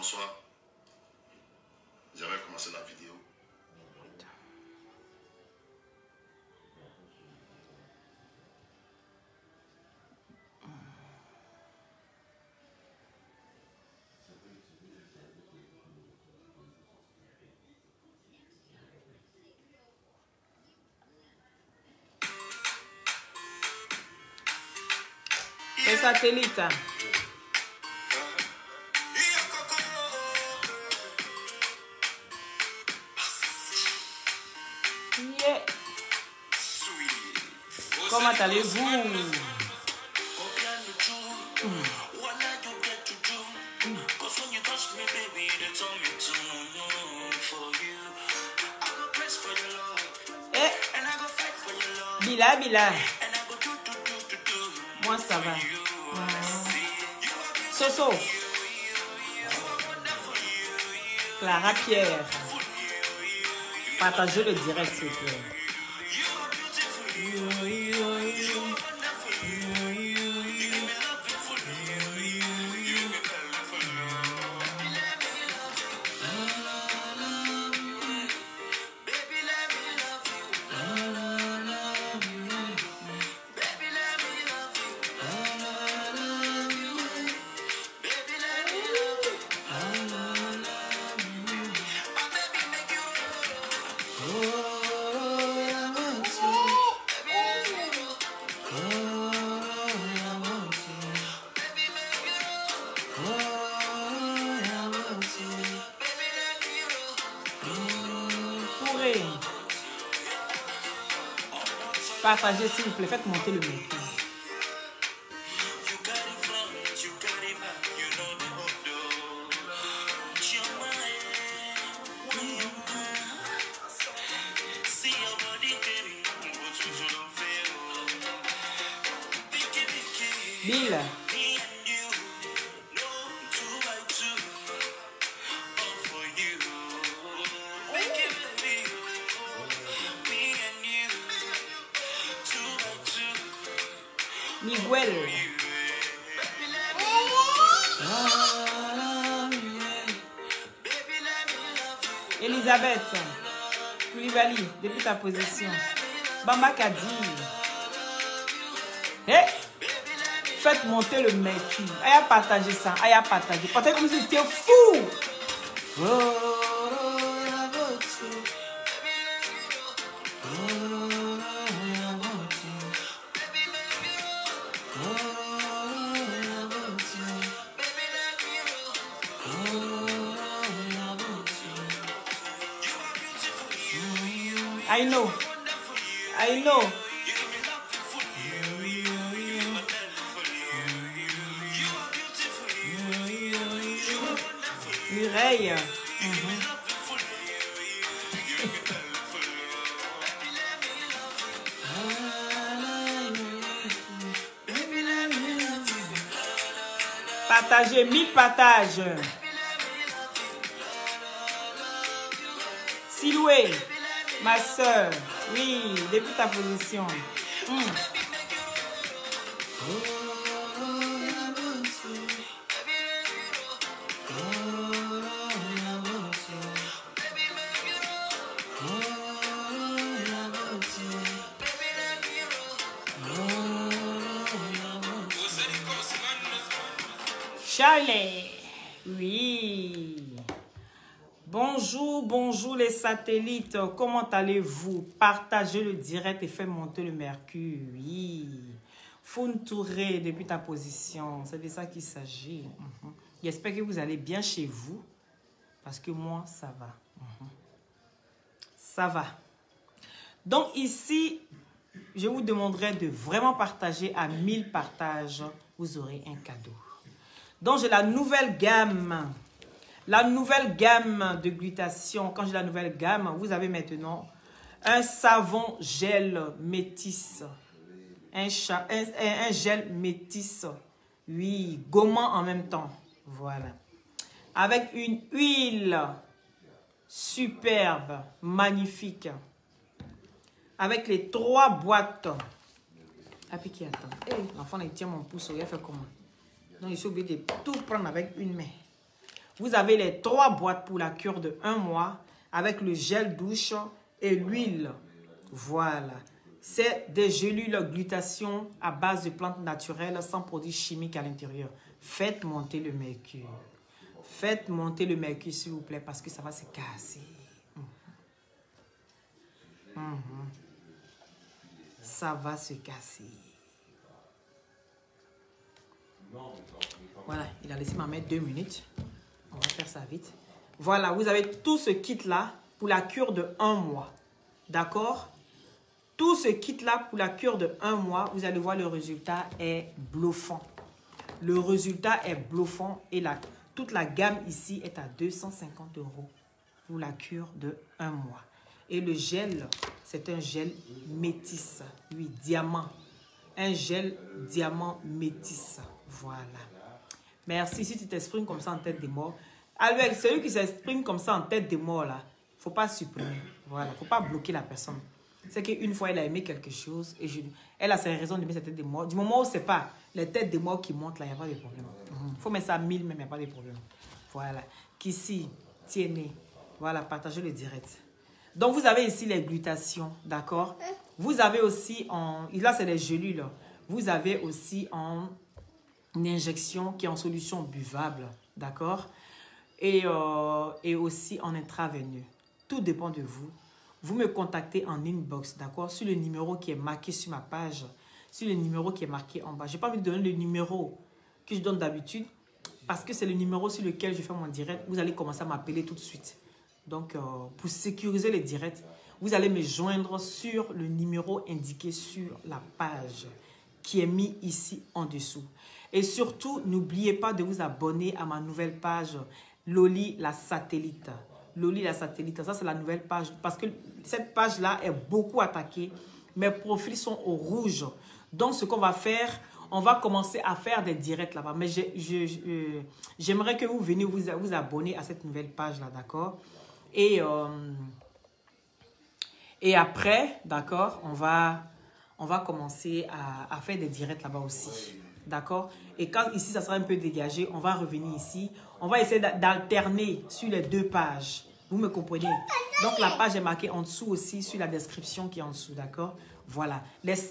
bonsoir. J'avais commencé la vidéo. Les satellites. Yeah. Comment allez-vous? Bila, Bila. Moi, ça va. Soso. Clara Pierre. Partagez le direct, s'il vous plaît. Partagez s'il vous plaît, faites monter le micro. Bill. Miguel. Elisabeth. Koulibaly, depuis ta position. Bamba Kadi. Hey! Faites monter le mercure. Aïe à partager ça. Aïe à partager. Partagez comme si c'était fou. I know. I know. Mireille. Partagez, 1000 partages. Siloué, ma soeur. Oui, depuis ta position. Charlie, oui. Bonjour, bonjour les satellites. Comment allez-vous? Partagez le direct et faites monter le mercure. Oui. Foun Touré, depuis ta position. C'est de ça qu'il s'agit. J'espère que vous allez bien chez vous. Parce que moi, ça va. Ça va. Donc ici, je vous demanderai de vraiment partager à 1000 partages. Vous aurez un cadeau. Donc, j'ai la nouvelle gamme. La nouvelle gamme de glutation. Quand j'ai la nouvelle gamme, vous avez maintenant un savon gel métis. Un gel métis. Oui, gommant en même temps. Voilà. Avec une huile superbe, magnifique. Avec les 3 boîtes. Ah, puis qui attend? Hey, l'enfant, il tient mon pouce. Il a fait comment? Donc, je suis obligé de tout prendre avec une main. Vous avez les 3 boîtes pour la cure de 1 mois avec le gel douche et l'huile. Voilà. C'est des gélules glutation à base de plantes naturelles sans produits chimiques à l'intérieur. Faites monter le mercure. Faites monter le mercure, s'il vous plaît, parce que ça va se casser. Ça va se casser. Voilà, il a laissé ma main 2 minutes. On va faire ça vite. Voilà, vous avez tout ce kit-là pour la cure de 1 mois. D'accord? Tout ce kit-là pour la cure de 1 mois, vous allez voir, le résultat est bluffant. Le résultat est bluffant et toute la gamme ici est à 250 € pour la cure de 1 mois. Et le gel, c'est un gel métis, oui, diamant. Un gel diamant métis. Voilà. Merci. Si tu t'exprimes comme ça en tête des morts, avec celui qui s'exprime comme ça en tête des morts, là, il ne faut pas supprimer. Voilà. Il ne faut pas bloquer la personne. C'est qu'une fois, elle a aimé quelque chose et elle a ses raisons d'aimer cette tête des morts. Du moment où c'est pas les têtes des morts qui montent, là, il n'y a pas de problème. Il faut mettre ça à 1000, même, il n'y a pas de problème. Voilà. Qu'ici, tienez. Voilà, partagez le direct. Donc, vous avez ici les glutations, d'accord? Vous avez aussi là, c'est les gélules. Vous avez aussi une injection qui est en solution buvable, d'accord? Et aussi en intraveineux. Tout dépend de vous. Vous me contactez en inbox, d'accord? Sur le numéro qui est marqué sur ma page. Sur le numéro qui est marqué en bas. Je n'ai pas envie de donner le numéro que je donne d'habitude parce que c'est le numéro sur lequel je fais mon direct. Vous allez commencer à m'appeler tout de suite. Donc, pour sécuriser les directs, vous allez me joindre sur le numéro indiqué sur la page qui est mis ici en dessous. Et surtout, n'oubliez pas de vous abonner à ma nouvelle page Loli la satellite. Loli la satellite, ça c'est la nouvelle page parce que cette page-là est beaucoup attaquée. Mes profils sont au rouge. Donc, ce qu'on va faire, on va commencer à faire des directs là-bas. Mais j'aimerais que vous veniez vous abonner à cette nouvelle page-là, d'accord? Et après, d'accord, on va commencer à faire des directs là-bas aussi. D'accord? Et quand ici, ça sera un peu dégagé, on va revenir ici. On va essayer d'alterner sur les 2 pages. Vous me comprenez? Donc, la page est marquée en dessous aussi, sur la description qui est en dessous. D'accord? Voilà.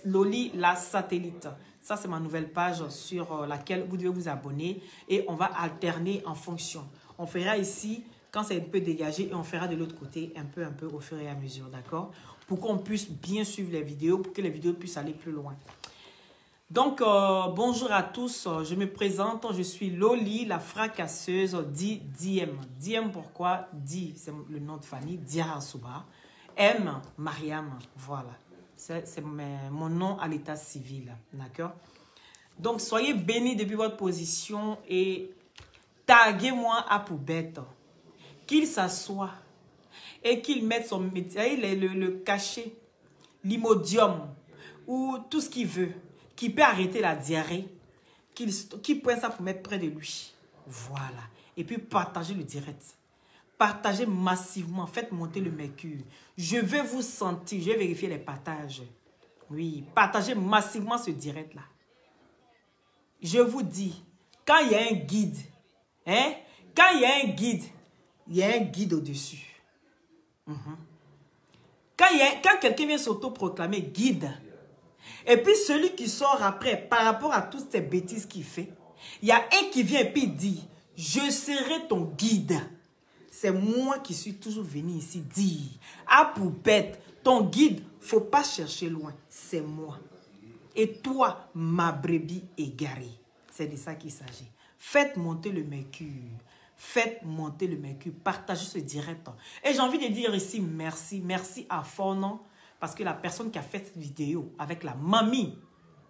Loli la satellite. Ça, c'est ma nouvelle page sur laquelle vous devez vous abonner. Et on va alterner en fonction. On fera ici quand c'est un peu dégagé et on fera de l'autre côté un peu au fur et à mesure. D'accord? Pour qu'on puisse bien suivre les vidéos, pour que les vidéos puissent aller plus loin. Donc, bonjour à tous, je me présente, je suis Loli, la fracasseuse, dit Diem. Diem pourquoi? Di, c'est le nom de famille, Dia Souba. M, Mariam, voilà. C'est mon nom à l'état civil, d'accord? Donc, soyez bénis depuis votre position et taguez-moi à Poubette. Qu'il s'assoie et qu'il mette son métier, le cachet, l'imodium ou tout ce qu'il veut. Qui peut arrêter la diarrhée, qui prend ça pour mettre près de lui. Voilà. Et puis partagez le direct. Partagez massivement. Faites monter le mercure. Je vais vous sentir. Je vais vérifier les partages. Oui. Partagez massivement ce direct-là. Je vous dis, quand il y a un guide, hein, quand il y a un guide, il y a un guide au-dessus. Quand quelqu'un vient s'auto-proclamer guide, et puis celui qui sort après, par rapport à toutes ces bêtises qu'il fait, il y a un qui vient et puis dit, je serai ton guide. C'est moi qui suis toujours venu ici dire, à Poubette, ton guide, faut pas chercher loin, c'est moi. Et toi, ma brebis égarée. C'est de ça qu'il s'agit. Faites monter le mercure. Faites monter le mercure. Partagez ce direct. Et j'ai envie de dire ici merci. Merci à Fornon. Parce que la personne qui a fait cette vidéo avec la mamie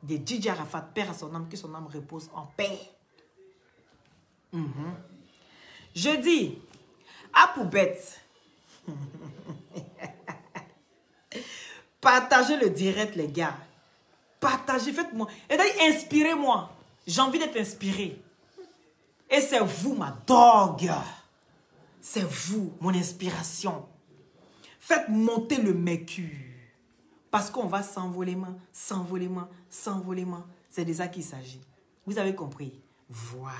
de DJ Arafat, père à son âme, que son âme repose en paix. Je dis, à Poubette, partagez le direct, les gars. Partagez, faites-moi. Et d'ailleurs, inspirez-moi. J'ai envie d'être inspiré. Et c'est vous, ma dog. C'est vous, mon inspiration. Faites monter le mercure. Parce qu'on va s'envoler-moi. C'est de ça qu'il s'agit. Vous avez compris? Voilà.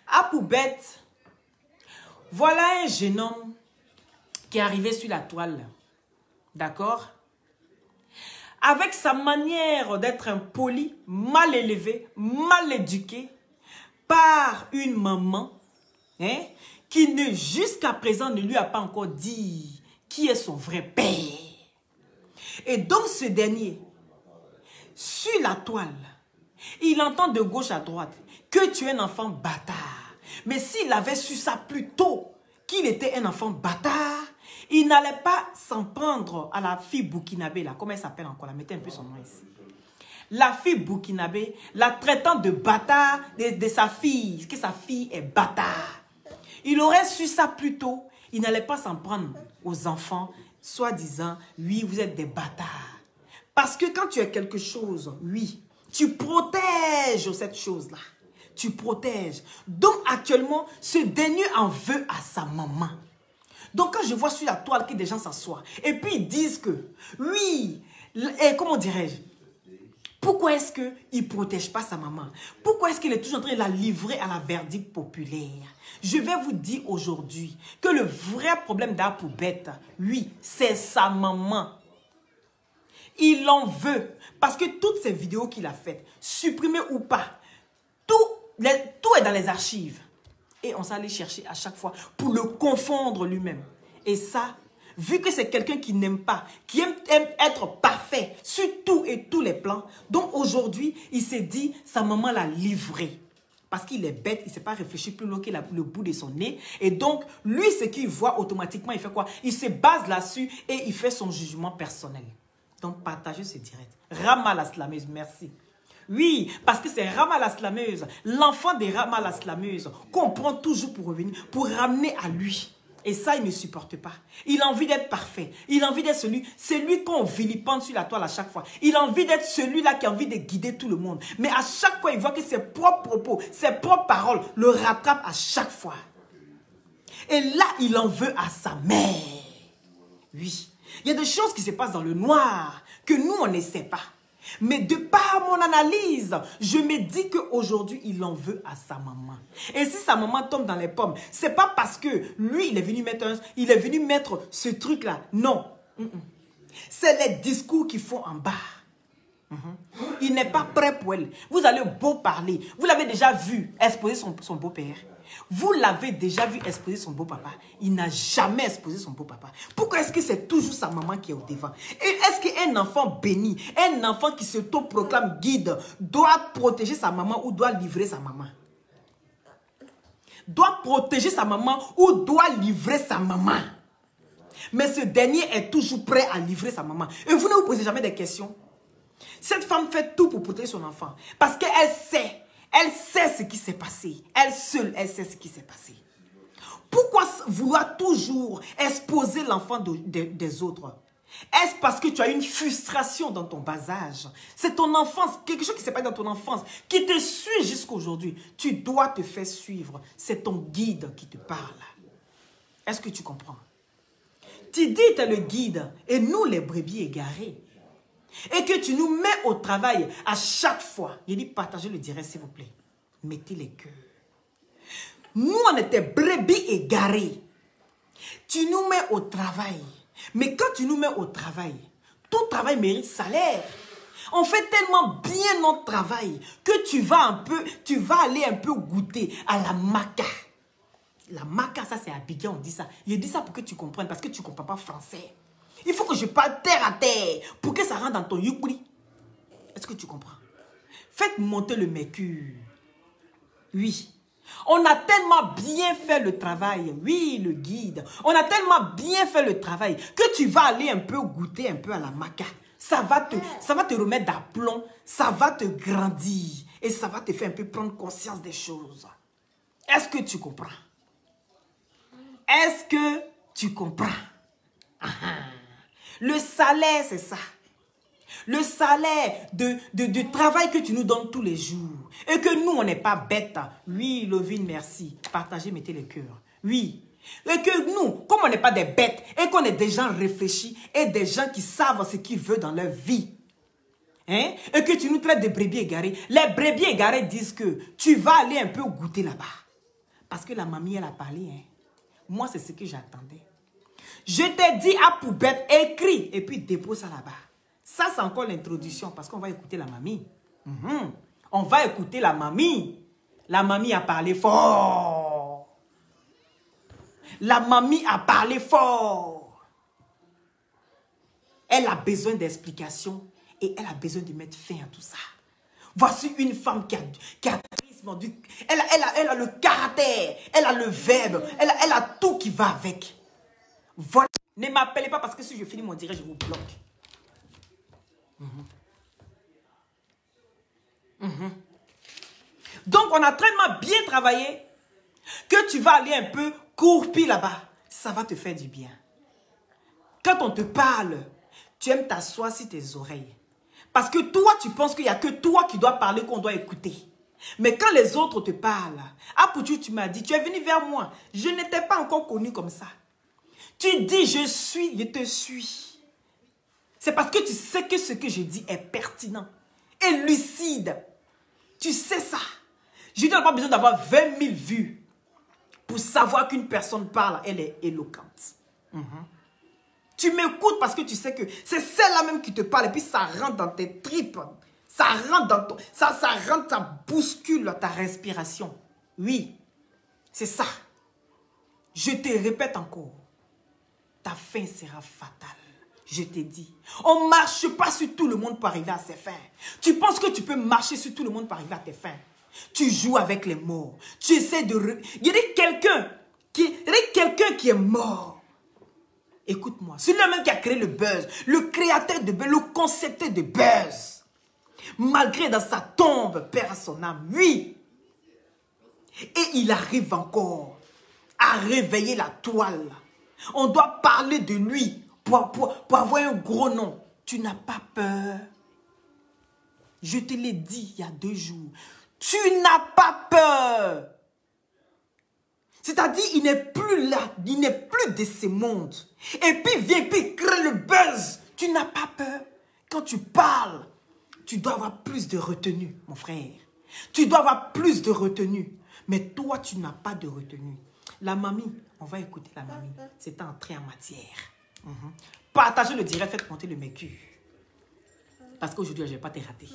À Poubette, Voilà un jeune homme qui est arrivé sur la toile. D'accord? Avec sa manière d'être impoli, mal élevé, mal éduqué, par une maman, hein, qui jusqu'à présent ne lui a pas encore dit qui est son vrai père. Et donc ce dernier, sur la toile, il entend de gauche à droite que tu es un enfant bâtard. Mais s'il avait su ça plus tôt, qu'il était un enfant bâtard, il n'allait pas s'en prendre à la fille burkinabé, là. Comment elle s'appelle encore? La mettez un peu son nom ici. La fille burkinabé, la traitant de bâtard de sa fille, que sa fille est bâtard. Il aurait su ça plus tôt, il n'allait pas s'en prendre aux enfants, soi-disant, oui, vous êtes des bâtards. Parce que quand tu as quelque chose, oui, tu protèges cette chose-là. Tu protèges. Donc actuellement, ce dernier en veut à sa maman. Donc quand je vois sur la toile que des gens s'assoient, et puis ils disent que, oui, et comment dirais-je, pourquoi est-ce qu'il ne protège pas sa maman? Pourquoi est-ce qu'il est toujours en train de la livrer à la verdict populaire? Je vais vous dire aujourd'hui que le vrai problème d'Apoubette, oui, c'est sa maman. Il en veut. Parce que toutes ces vidéos qu'il a faites, supprimées ou pas, tout est dans les archives. Et on s'est allé chercher à chaque fois pour le confondre lui-même. Et ça, vu que c'est quelqu'un qui n'aime pas, qui aime être parfait sur tout et tous les plans, donc aujourd'hui, il s'est dit, sa maman l'a livré. Parce qu'il est bête, il ne s'est pas réfléchi plus loin que le bout de son nez. Et donc, lui, ce qu'il voit automatiquement, il fait quoi? Il se base là-dessus et il fait son jugement personnel. Donc, partagez ce direct. Rama la slameuse, merci. Oui, parce que c'est Rama la slameuse, l'enfant de Rama la slameuse, qu'on prend toujours pour revenir, pour ramener à lui. Et ça, il ne supporte pas. Il a envie d'être parfait. Il a envie d'être celui qu'on vilipende sur la toile à chaque fois. Il a envie d'être celui-là qui a envie de guider tout le monde. Mais à chaque fois, il voit que ses propres propos, ses propres paroles le rattrapent à chaque fois. Et là, il en veut à sa mère. Oui. Il y a des choses qui se passent dans le noir que nous, on ne sait pas. Mais de par mon analyse, je me dis qu'aujourd'hui, il en veut à sa maman. Et si sa maman tombe dans les pommes, c'est pas parce que lui, il est venu mettre ce truc-là. Non. C'est les discours qu'ils font en bas. Il n'est pas prêt pour elle. Vous allez beau parler. Vous l'avez déjà vu exposer son beau-père. Vous l'avez déjà vu exposer son beau-papa. Il n'a jamais exposé son beau-papa. Pourquoi est-ce que c'est toujours sa maman qui est au devant? Et est-ce qu'un enfant béni, un enfant qui se proclame guide, doit protéger sa maman ou doit livrer sa maman? Doit protéger sa maman ou doit livrer sa maman? Mais ce dernier est toujours prêt à livrer sa maman. Et vous ne vous posez jamais des questions. Cette femme fait tout pour protéger son enfant. Parce qu'elle sait. Elle sait ce qui s'est passé. Elle seule, elle sait ce qui s'est passé. Pourquoi vouloir toujours exposer l'enfant des autres? Est-ce parce que tu as une frustration dans ton bas âge? C'est ton enfance, quelque chose qui s'est passé dans ton enfance, qui te suit jusqu'à aujourd'hui. Tu dois te faire suivre. C'est ton guide qui te parle. Est-ce que tu comprends? Tu dis que tu es le guide et nous les brebis égarés. Et que tu nous mets au travail à chaque fois. Il dit, partagez le direct, s'il vous plaît. Mettez les cœurs. Nous, on était brebis égarés. Tu nous mets au travail. Mais quand tu nous mets au travail, tout travail mérite salaire. On fait tellement bien notre travail que tu vas aller un peu goûter à la maca. La maca, ça c'est à Abidjan, on dit ça. Il dit ça pour que tu comprennes, parce que tu ne comprends pas français. Il faut que je parle terre à terre pour que ça rentre dans ton yukuri. Est-ce que tu comprends? Faites monter le mercure. Oui. On a tellement bien fait le travail. Oui, le guide. On a tellement bien fait le travail que tu vas aller un peu goûter un peu à la maca. Ça va te remettre d'aplomb. Ça va te grandir. Et ça va te faire un peu prendre conscience des choses. Est-ce que tu comprends? Est-ce que tu comprends? Le salaire, c'est ça. Le salaire du travail que tu nous donnes tous les jours. Et que nous, on n'est pas bêtes. Oui, Lovine, merci. Partagez, mettez les cœurs. Oui. Et que nous, comme on n'est pas des bêtes, et qu'on est des gens réfléchis, et des gens qui savent ce qu'ils veulent dans leur vie. Hein? Et que tu nous traites de brebis égarés. Les brebis égarés disent que tu vas aller un peu goûter là-bas. Parce que la mamie, elle a parlé. Hein? Moi, c'est ce que j'attendais. Je t'ai dit à poubelle, écris et puis dépose ça là-bas. Ça, c'est encore l'introduction parce qu'on va écouter la mamie. On va écouter la mamie. La mamie a parlé fort. La mamie a parlé fort. Elle a besoin d'explications et elle a besoin de mettre fin à tout ça. Voici une femme qui a elle a le caractère, elle a le verbe, elle a tout qui va avec. Voilà. Ne m'appelez pas parce que si je finis mon direct, je vous bloque. Donc, on a tellement bien travaillé que tu vas aller un peu courpir là-bas. Ça va te faire du bien. Quand on te parle, tu aimes t'asseoir sur tes oreilles. Parce que toi, tu penses qu'il n'y a que toi qui dois parler, qu'on doit écouter. Mais quand les autres te parlent, ah, Poutou, tu m'as dit, tu es venu vers moi. Je n'étais pas encore connu comme ça. Tu dis, je te suis. C'est parce que tu sais que ce que je dis est pertinent et lucide. Tu sais ça. Je n'ai pas besoin d'avoir 20 000 vues pour savoir qu'une personne parle, elle est éloquente. Tu m'écoutes parce que tu sais que c'est celle-là même qui te parle et puis ça rentre dans tes tripes. Ça rentre dans ton... Ça rentre, ça bouscule ta respiration. Oui, c'est ça. Je te répète encore. Ta fin sera fatale. Je t'ai dit. On ne marche pas sur tout le monde pour arriver à ses fins. Tu penses que tu peux marcher sur tout le monde pour arriver à tes fins. Tu joues avec les morts. Tu essaies de... Il y a quelqu'un qui est mort. Écoute-moi. C'est lui-même qui a créé le buzz. Le créateur de buzz. Le concepteur de buzz. Malgré dans sa tombe, perd à son âme. Oui. Et il arrive encore à réveiller la toile. On doit parler de lui pour avoir un gros nom. Tu n'as pas peur. Je te l'ai dit il y a 2 jours. Tu n'as pas peur. C'est-à-dire, il n'est plus là. Il n'est plus de ce monde. Et puis, viens, puis crée le buzz. Tu n'as pas peur. Quand tu parles, tu dois avoir plus de retenue, mon frère. Tu dois avoir plus de retenue. Mais toi, tu n'as pas de retenue. La mamie, on va écouter la mamie. C'est entré en matière. Partagez le direct, faites monter le mercure. Parce qu'aujourd'hui, je ne vais pas te rater.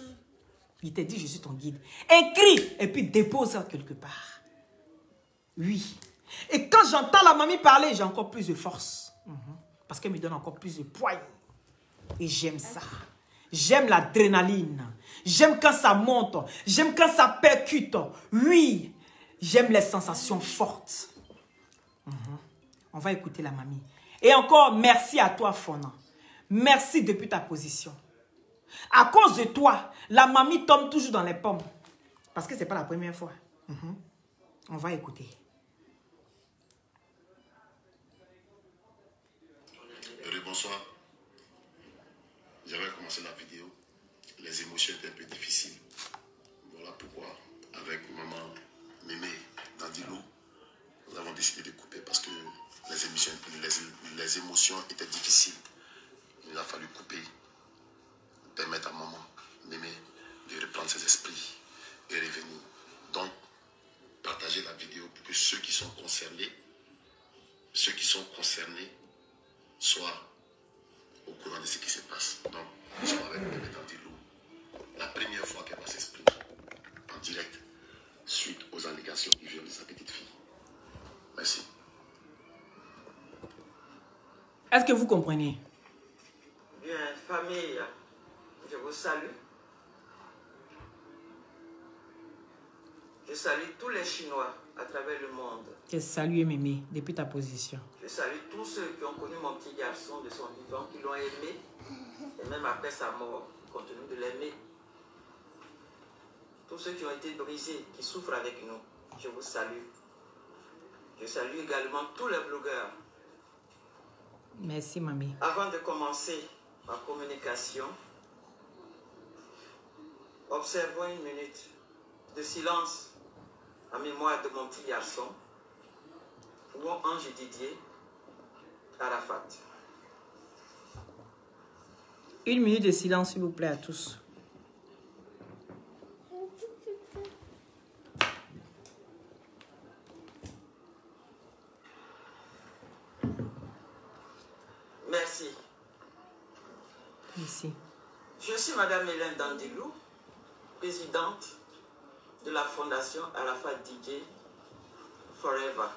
Il t'a dit, je suis ton guide. Écris et puis dépose ça quelque part. Oui. Et quand j'entends la mamie parler, j'ai encore plus de force. Parce qu'elle me donne encore plus de poids. Et j'aime ça. J'aime l'adrénaline. J'aime quand ça monte. J'aime quand ça percute. Oui. J'aime les sensations fortes. On va écouter la mamie. Et encore, merci à toi, Fona. Merci depuis ta position. À cause de toi, la mamie tombe toujours dans les pommes. Parce que ce n'est pas la première fois. On va écouter. Bonsoir. J'avais commencé la vidéo. Les émotions étaient un peu difficiles. Voilà pourquoi, avec maman Mémé Dandilou, nous avons décidé de couper parce que les émotions étaient difficiles. Il a fallu couper, permettre à maman Mémé de reprendre ses esprits et revenir. Donc, partagez la vidéo pour que ceux qui sont concernés soient au courant de ce qui se passe. Donc, nous sommes avec Mémé Dandilou. La première fois qu'elle va s'exprimer en direct suite aux allégations du viol de sa petite fille. Merci. Est-ce que vous comprenez? Bien, famille, je vous salue. Je salue tous les Chinois à travers le monde. Je salue Mémé depuis ta position. Je salue tous ceux qui ont connu mon petit garçon de son vivant, qui l'ont aimé, et même après sa mort, continue de l'aimer. Tous ceux qui ont été brisés, qui souffrent avec nous, je vous salue. Je salue également tous les blogueurs. Merci, mamie. Avant de commencer ma communication, observons une minute de silence en mémoire de mon petit garçon, Ouon Ange Didier Arafat. 1 minute de silence, s'il vous plaît, à tous. Ici. Je suis Madame Hélène Dandilou, présidente de la Fondation Arafat Didier Forever,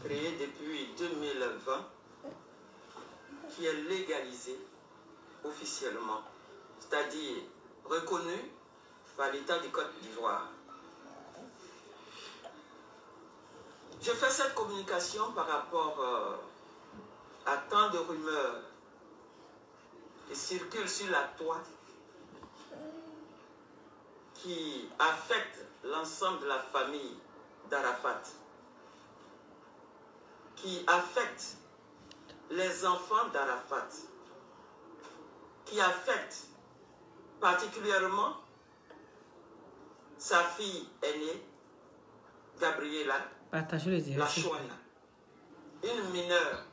créée depuis 2020, qui est légalisée officiellement, c'est-à-dire reconnue par l'État du Côte d'Ivoire. Je fais cette communication par rapport à tant de rumeurs qui circulent sur la toile, qui affectent l'ensemble de la famille d'Arafat, qui affectent les enfants d'Arafat, qui affectent particulièrement sa fille aînée, Gabriela, la Chouana, une mineure.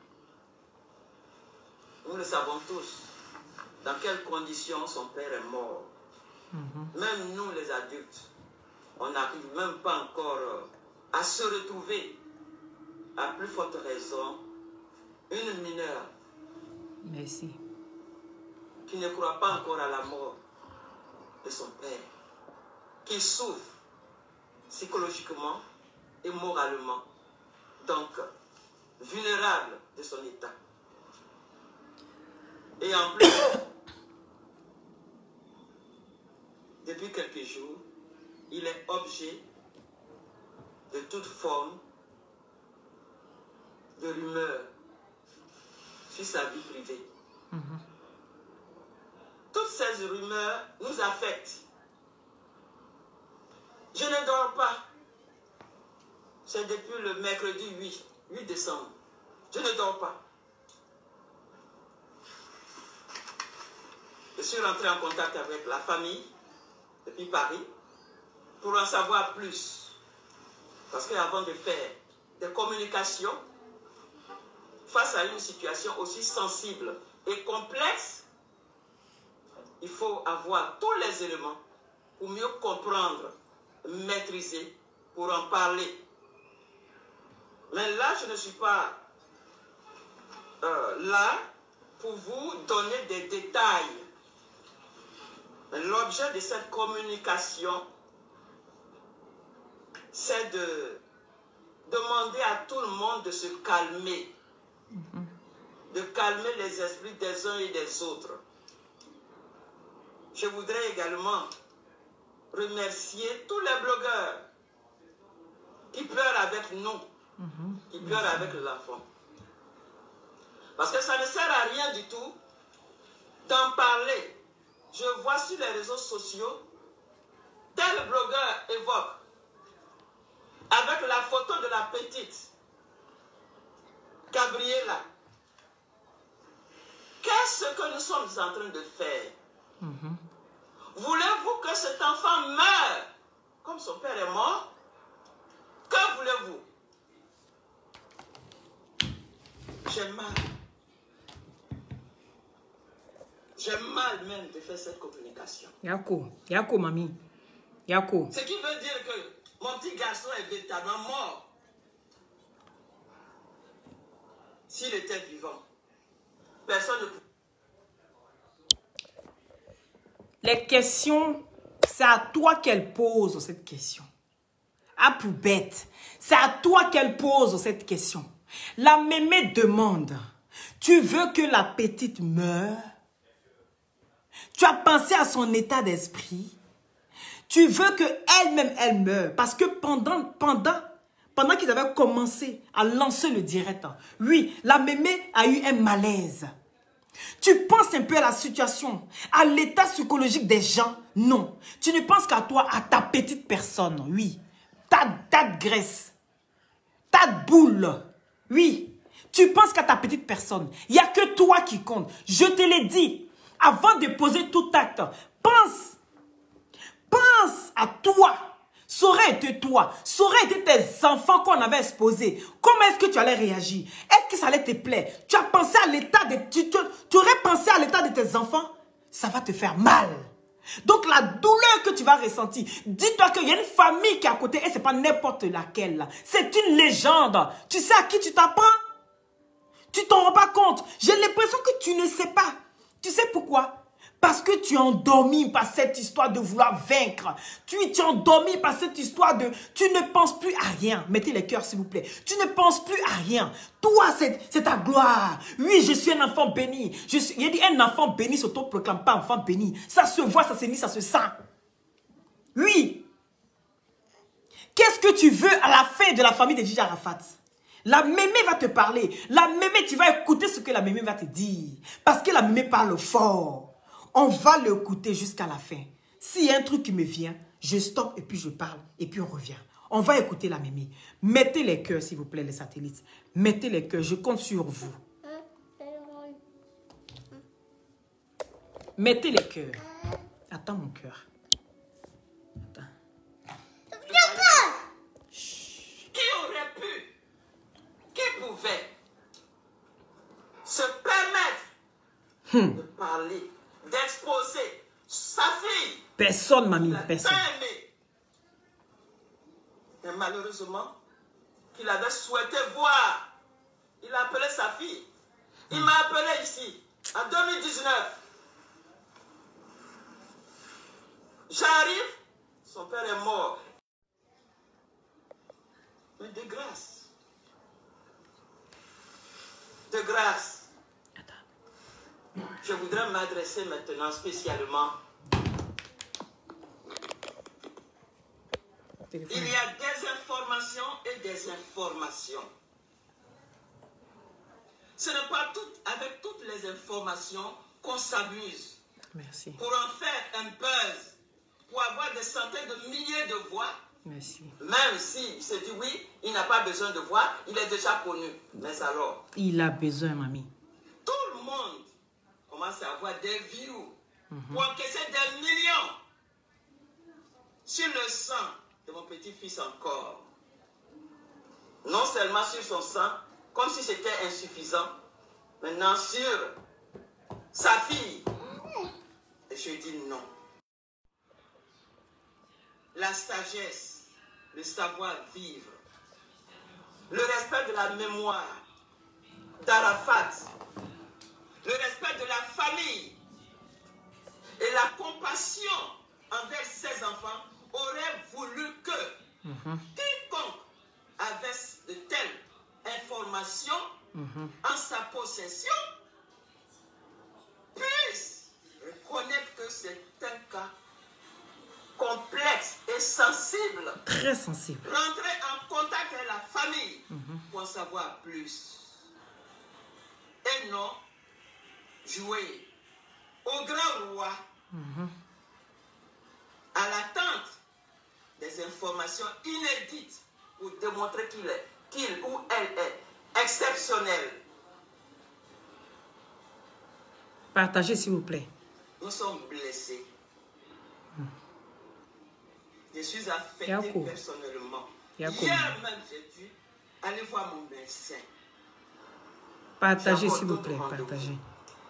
Nous le savons tous, dans quelles conditions son père est mort. Même nous, les adultes, on n'arrive même pas encore à se retrouver. À plus forte raison, une mineure. Merci. Qui ne croit pas encore à la mort de son père, qui souffre psychologiquement et moralement, donc vulnérable de son état. Et en plus, depuis quelques jours, il est objet de toute forme de rumeurs sur sa vie privée. Toutes ces rumeurs nous affectent. Je ne dors pas. C'est depuis le mercredi 8 décembre. Je ne dors pas. Je suis rentré en contact avec la famille depuis Paris pour en savoir plus. Parce qu'avant de faire des communications face à une situation aussi sensible et complexe, il faut avoir tous les éléments pour mieux comprendre, maîtriser, pour en parler. Mais là, je ne suis pas là pour vous donner des détails. L'objet de cette communication, c'est de demander à tout le monde de se calmer, de calmer les esprits des uns et des autres. Je voudrais également remercier tous les blogueurs qui pleurent avec nous, qui pleurent avec l'enfant. Parce que ça ne sert à rien du tout d'en parler. Je vois sur les réseaux sociaux, tel blogueur évoque, avec la photo de la petite Gabriela. Qu'est-ce que nous sommes en train de faire? Voulez-vous que cet enfant meure comme son père est mort? Que voulez-vous? J'ai mal. J'ai mal même de faire cette communication. Yako, mamie. Yako. Ce qui veut dire que mon petit garçon est véritablement mort. S'il était vivant, personne ne peut. Les questions, c'est à toi qu'elle pose cette question. À poubette, c'est à toi qu'elle pose cette question. La mémé demande, tu veux que la petite meure? Tu as pensé à son état d'esprit? Tu veux qu'elle-même, elle meure? Parce que pendant qu'ils avaient commencé à lancer le direct, oui, la mémé a eu un malaise. Tu penses un peu à la situation, à l'état psychologique des gens? Non. Tu ne penses qu'à toi, à ta petite personne, oui. Ta graisse, ta boule, oui. Tu penses qu'à ta petite personne. Il n'y a que toi qui compte. Je te l'ai dit. Avant de poser tout acte, pense à toi. Ça aurait été toi, ça aurait été tes enfants qu'on avait exposés. Comment est-ce que tu allais réagir? Est-ce que ça allait te plaire? Tu as pensé à l'état de... Tu aurais pensé à l'état de tes enfants? Ça va te faire mal. Donc la douleur que tu vas ressentir, dis-toi qu'il y a une famille qui est à côté et ce n'est pas n'importe laquelle. C'est une légende. Tu sais à qui tu t'apprends? Tu t'en rends pas compte. J'ai l'impression que tu ne sais pas. Tu sais pourquoi? Parce que tu es endormi par cette histoire de vouloir vaincre. Tu es endormi par cette histoire de... Tu ne penses plus à rien. Mettez les cœurs, s'il vous plaît. Tu ne penses plus à rien. Toi, c'est ta gloire. Oui, je suis un enfant béni. Il dit un enfant béni s'auto-proclame pas enfant béni. Ça se voit, ça se lit, ça se sent. Oui. Qu'est-ce que tu veux à la fin de la famille de Djidji Arafat? La mémé va te parler. La mémé, tu vas écouter ce que la mémé va te dire. Parce que la mémé parle fort. On va l'écouter jusqu'à la fin. S'il y a un truc qui me vient, je stoppe et puis je parle. Et puis on revient. On va écouter la mémé. Mettez les cœurs, s'il vous plaît, les satellites. Mettez les cœurs. Je compte sur vous. Mettez les cœurs. Attends, mon cœur. Attends. Qui aurait pu, qui pouvait se permettre de parler, d'exposer sa fille? Personne, mamie, personne. Mais malheureusement, qu'il avait souhaité voir, il a appelé sa fille. Il m'a appelé ici, en 2019. J'arrive, son père est mort. Mais de grâce, je voudrais m'adresser maintenant spécialement. Il y a des informations et des informations. Ce n'est pas avec toutes les informations qu'on s'amuse. Merci. Pour en faire un buzz, pour avoir des centaines de milliers de voix. Merci. Même s'il se dit oui, il n'a pas besoin de voix, il est déjà connu. Mais alors, il a besoin, mamie. Tout le monde commence à avoir des views pour encaisser des millions sur le sang de mon petit-fils encore. Non seulement sur son sang, comme si c'était insuffisant, maintenant sur sa fille. Et je dis non. La sagesse, le savoir-vivre, le respect de la mémoire d'Arafat, le respect de la famille et la compassion envers ses enfants auraient voulu que quiconque avait de telles informations en sa possession puisse reconnaître que c'est un cas complexe et sensible. Très sensible. Rentrer en contact avec la famille pour en savoir plus. Et non jouer au grand roi à l'attente des informations inédites pour démontrer qu'il ou elle est exceptionnel. Partagez, s'il vous plaît. Nous sommes blessés. Je suis affecté personnellement. Hier même, j'ai dû aller voir mon médecin. Partagez, s'il vous plaît, partagez.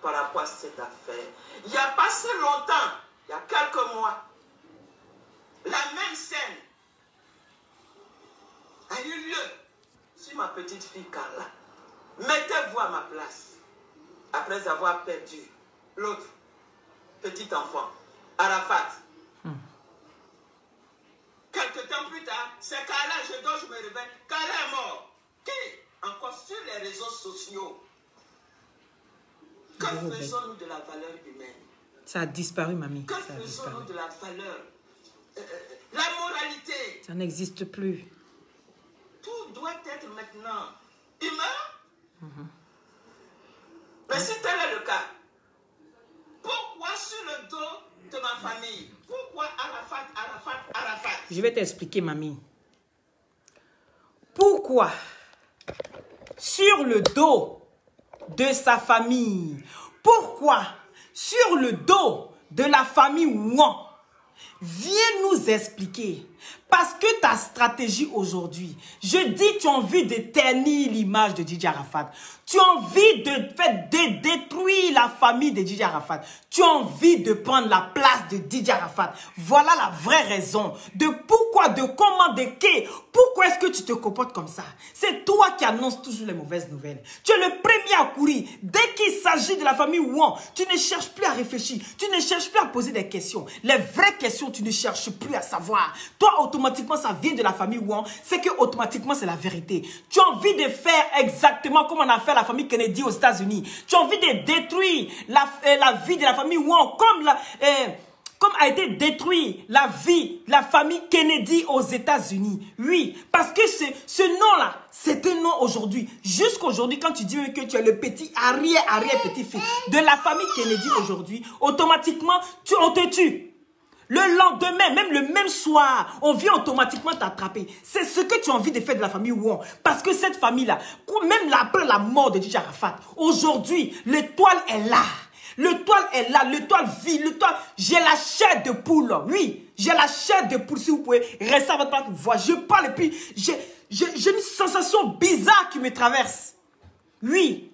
Par rapport à cette affaire. Il n'y a pas si longtemps, il y a quelques mois, la même scène a eu lieu sur ma petite fille Carla. Mettez-vous à ma place. Après avoir perdu l'autre petit enfant, Arafat. Quelque temps plus tard, c'est Carla, je me réveille. Carla est mort. Qui? Encore sur les réseaux sociaux. Que faisons-nous de la valeur humaine? Ça a disparu, mamie. Que faisons-nous de la valeur? La moralité. Ça n'existe plus. Tout doit être maintenant humain. Mais si tel est le cas, pourquoi sur le dos de ma famille? Pourquoi Arafat? Je vais t'expliquer, mamie. Pourquoi sur le dos de sa famille? Pourquoi sur le dos de la famille Ouan? Viens nous expliquer. Parce que ta stratégie aujourd'hui, je dis tu as envie de ternir l'image de Djidji Arafat. Tu as envie de faire de détruire la famille de Didier Arafat. Tu as envie de prendre la place de Didier Arafat. Voilà la vraie raison de pourquoi, de comment, de qui. Pourquoi est-ce que tu te comportes comme ça? C'est toi qui annonces toujours les mauvaises nouvelles. Tu es le premier à courir. Dès qu'il s'agit de la famille Ouan, tu ne cherches plus à réfléchir. Tu ne cherches plus à poser des questions. Les vraies questions, tu ne cherches plus à savoir. Toi, automatiquement, ça vient de la famille Ouan. C'est que automatiquement, c'est la vérité. Tu as envie de faire exactement comme on a fait la famille Kennedy aux États-Unis. Tu as envie de détruire la vie de la famille Ouan comme a été détruit la vie de la famille Kennedy aux États-Unis. Oui, parce que ce nom-là, c'est un nom aujourd'hui. Jusqu'aujourd'hui, quand tu dis que tu es le petit arrière-petit-fils de la famille Kennedy aujourd'hui, automatiquement, on te tue. Le lendemain, même le même soir, on vient automatiquement t'attraper. C'est ce que tu as envie de faire de la famille Ouan. Parce que cette famille-là, même après la mort de Didier Arafat, aujourd'hui, l'étoile est là. L'étoile est là, l'étoile vit, l'étoile... J'ai la chair de poule, oui. J'ai la chair de poule, si vous pouvez rester à votre place pour voir. Je parle et puis j'ai une sensation bizarre qui me traverse. Oui.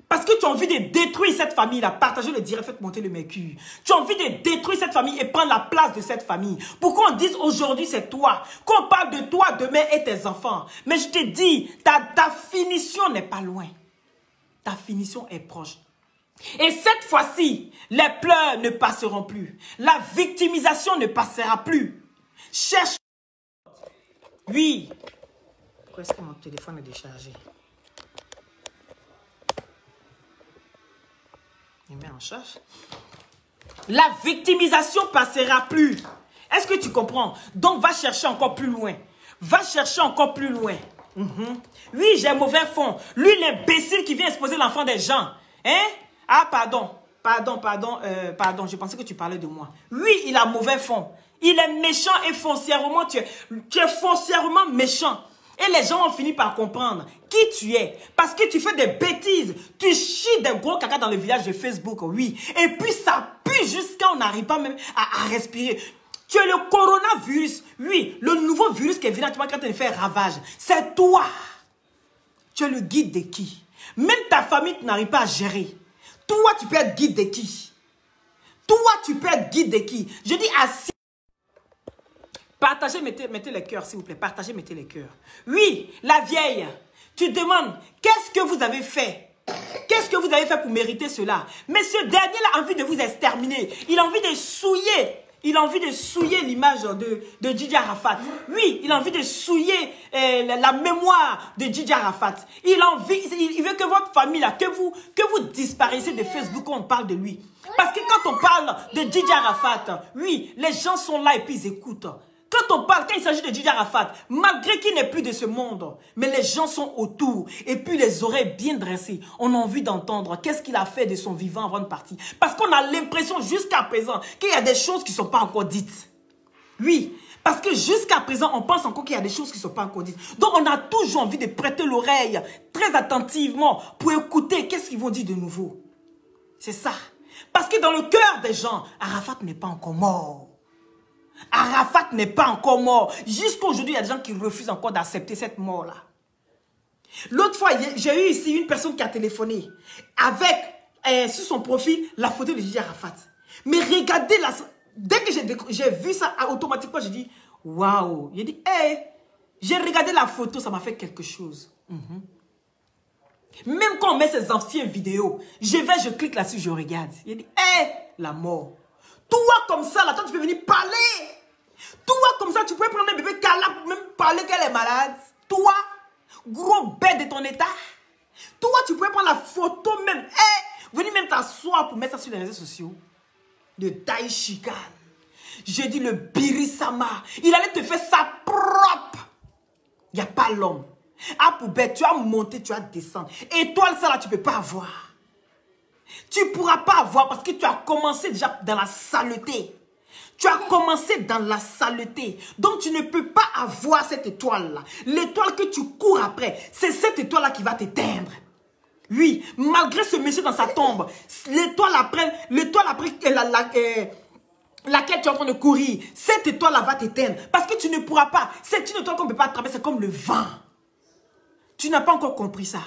Parce que tu as envie de détruire cette famille-là. Partagez le direct, faites monter le mercure. Tu as envie de détruire cette famille et prendre la place de cette famille. Pourquoi on dise aujourd'hui c'est toi? Qu'on parle de toi demain et tes enfants. Mais je te dis, ta finition n'est pas loin. Ta finition est proche. Et cette fois-ci, les pleurs ne passeront plus. La victimisation ne passera plus. Cherche. Oui. Pourquoi est-ce que mon téléphone est déchargé? Il met en charge. La victimisation passera plus. Est-ce que tu comprends? Donc, va chercher encore plus loin. Va chercher encore plus loin. Oui, j'ai un mauvais fond. Lui, l'imbécile qui vient exposer l'enfant des gens. Hein? Ah, pardon. Pardon, je pensais que tu parlais de moi. Oui, il a mauvais fond. Il est méchant et foncièrement, tu es foncièrement méchant. Et les gens ont fini par comprendre qui tu es. Parce que tu fais des bêtises. Tu chies des gros caca dans le village de Facebook, oui. Et puis ça pue jusqu'à on n'arrive pas même à respirer. Tu es le coronavirus. Oui, le nouveau virus qui est venu quand il fait ravage. C'est toi. Tu es le guide de qui? Même ta famille, tu n'arrives pas à gérer. Toi, tu peux être guide de qui? Toi, tu peux être guide de qui? Je dis assis. Partagez, mettez les cœurs, s'il vous plaît. Partagez, mettez les cœurs. Oui, la vieille, tu demandes, qu'est-ce que vous avez fait? Qu'est-ce que vous avez fait pour mériter cela? Mais ce dernier-là a envie de vous exterminer. Il a envie de souiller. Il a envie de souiller l'image de Didier Arafat. Oui, il a envie de souiller la mémoire de Didier Arafat. Il veut que votre famille, là, que vous disparaissiez de Facebook quand on parle de lui. Parce que quand on parle de Didier Arafat, oui, les gens sont là et puis ils écoutent. Quand il s'agit de Didier Arafat, malgré qu'il n'est plus de ce monde, mais les gens sont autour, et puis les oreilles bien dressées, on a envie d'entendre qu'est-ce qu'il a fait de son vivant avant de partir. Parce qu'on a l'impression jusqu'à présent qu'il y a des choses qui ne sont pas encore dites. Oui, parce que jusqu'à présent, on pense encore qu'il y a des choses qui ne sont pas encore dites. Donc on a toujours envie de prêter l'oreille très attentivement pour écouter qu'est-ce qu'ils vont dire de nouveau. C'est ça. Parce que dans le cœur des gens, Arafat n'est pas encore mort. Arafat n'est pas encore mort. Jusqu'à aujourd'hui, il y a des gens qui refusent encore d'accepter cette mort-là. L'autre fois, j'ai eu ici une personne qui a téléphoné avec, sur son profil, la photo de Didier Arafat. Mais regardez, dès que j'ai vu ça, automatiquement, j'ai dit, waouh. J'ai dit, hey, j'ai regardé la photo, ça m'a fait quelque chose. Même quand on met ces anciennes vidéos, je clique là-dessus, je regarde. J'ai dit, hey, la mort. Toi comme ça, là, toi tu peux venir parler. Toi comme ça, tu peux prendre un bébé Kala pour même parler qu'elle est malade. Toi, gros bête de ton état. Toi, tu peux prendre la photo même. Venir même t'asseoir pour mettre ça sur les réseaux sociaux. De taille chicane. J'ai dit le Birisama. Il allait te faire ça propre. Il n'y a pas l'homme. Ah, poubelle, tu as monté, tu as descendu. Étoile, ça là, tu ne peux pas avoir. Tu ne pourras pas avoir parce que tu as commencé déjà dans la saleté. Tu as commencé dans la saleté. Donc, tu ne peux pas avoir cette étoile-là. L'étoile que tu cours après, c'est cette étoile-là qui va t'éteindre. Oui, malgré ce monsieur dans sa tombe, l'étoile après laquelle tu es en train de courir, cette étoile-là va t'éteindre. Parce que tu ne pourras pas. C'est une étoile qu'on ne peut pas attraper, c'est comme le vent. Tu n'as pas encore compris ça.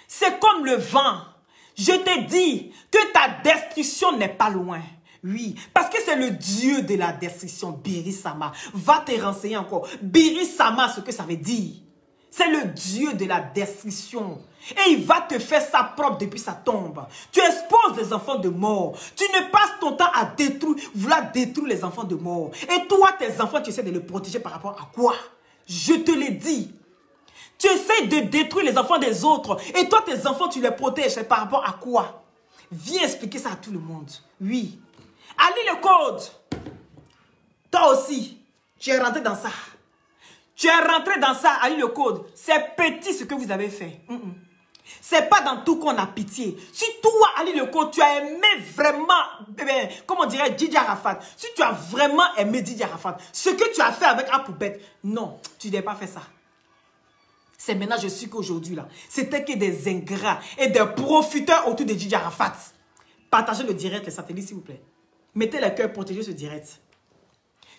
C'est comme le vent. Je te dis que ta destruction n'est pas loin. Oui, parce que c'est le Dieu de la destruction, Biri-sama. Va te renseigner encore. Biri-sama, ce que ça veut dire. C'est le Dieu de la destruction. Et il va te faire sa propre depuis sa tombe. Tu exposes les enfants de mort. Tu ne passes ton temps à vouloir détruire les enfants de mort. Et toi, tes enfants, tu essaies de les protéger par rapport à quoi? Je te l'ai dit. Tu essaies de détruire les enfants des autres. Et toi, tes enfants, tu les protèges. Par rapport à quoi? Viens expliquer ça à tout le monde. Oui. Ali le code. Toi aussi, tu es rentré dans ça. Tu es rentré dans ça, Ali le code. C'est petit ce que vous avez fait. C'est pas dans tout qu'on a pitié. Si toi, Ali le code, tu as aimé vraiment, comment dirait Didier Arafat. Si tu as vraiment aimé Didier Arafat, ce que tu as fait avec Apoubet, non, tu n'as pas fait ça. C'est maintenant, je suis qu'aujourd'hui, là, c'était que des ingrats et des profiteurs autour de Didier Arafat. Partagez le direct, les satellites, s'il vous plaît. Mettez le cœur, protégez ce direct.